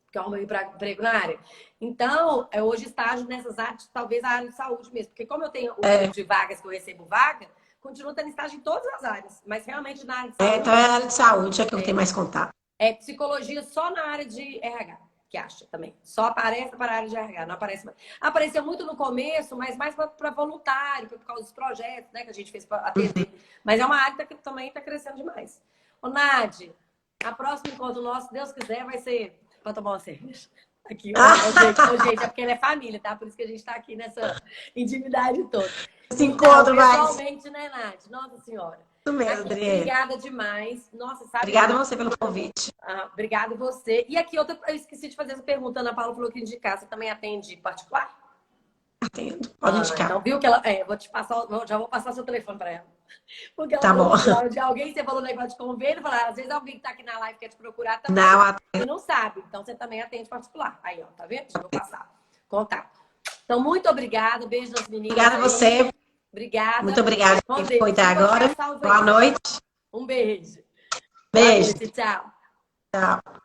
Porque eu arrumei emprego na área. Então, hoje estágio nessas áreas, talvez a área de saúde mesmo. Porque como eu tenho o número de vagas que eu recebo vaga, continuo tendo estágio em todas as áreas. Mas realmente na área de saúde... Então é a área de saúde, é que eu tenho mais contato. Psicologia só na área de RH, que acha também. Só aparece para a área de RH, não aparece mais. Apareceu muito no começo, mas mais para voluntário, por causa dos projetos, né, que a gente fez para atender. Mas é uma área que também está crescendo demais. Ô, Nadi, a próxima encontro nosso, se Deus quiser, vai ser para tomar uma cerveja. Aqui, gente, é porque ela é família, tá? Por isso que a gente está aqui nessa intimidade toda. Esse encontro vai... Pessoalmente, né, Nadi? Nossa Senhora. Isso mesmo, Adriana. Obrigada demais. Nossa, sabe? Obrigada a você pelo convite. Obrigada você. E aqui, eu esqueci de fazer essa pergunta. A Ana Paula falou que indicar. Você também atende particular? Atendo. Pode indicar. Então, viu que ela... vou te passar... Já vou passar seu telefone para ela. Porque ela Tá bom. De alguém, você falou negócio de convênio, às vezes alguém que tá aqui na live quer te procurar também. Não, atendo. E não sabe. Então, você também atende particular. Aí, ó, tá vendo? Já vou passar. Contato. Então, muito obrigada. Beijo das meninas. Obrigada a você. Obrigada. Muito obrigada por quem foi até agora. Boa noite. Um beijo. Beijo. Tchau. Tchau.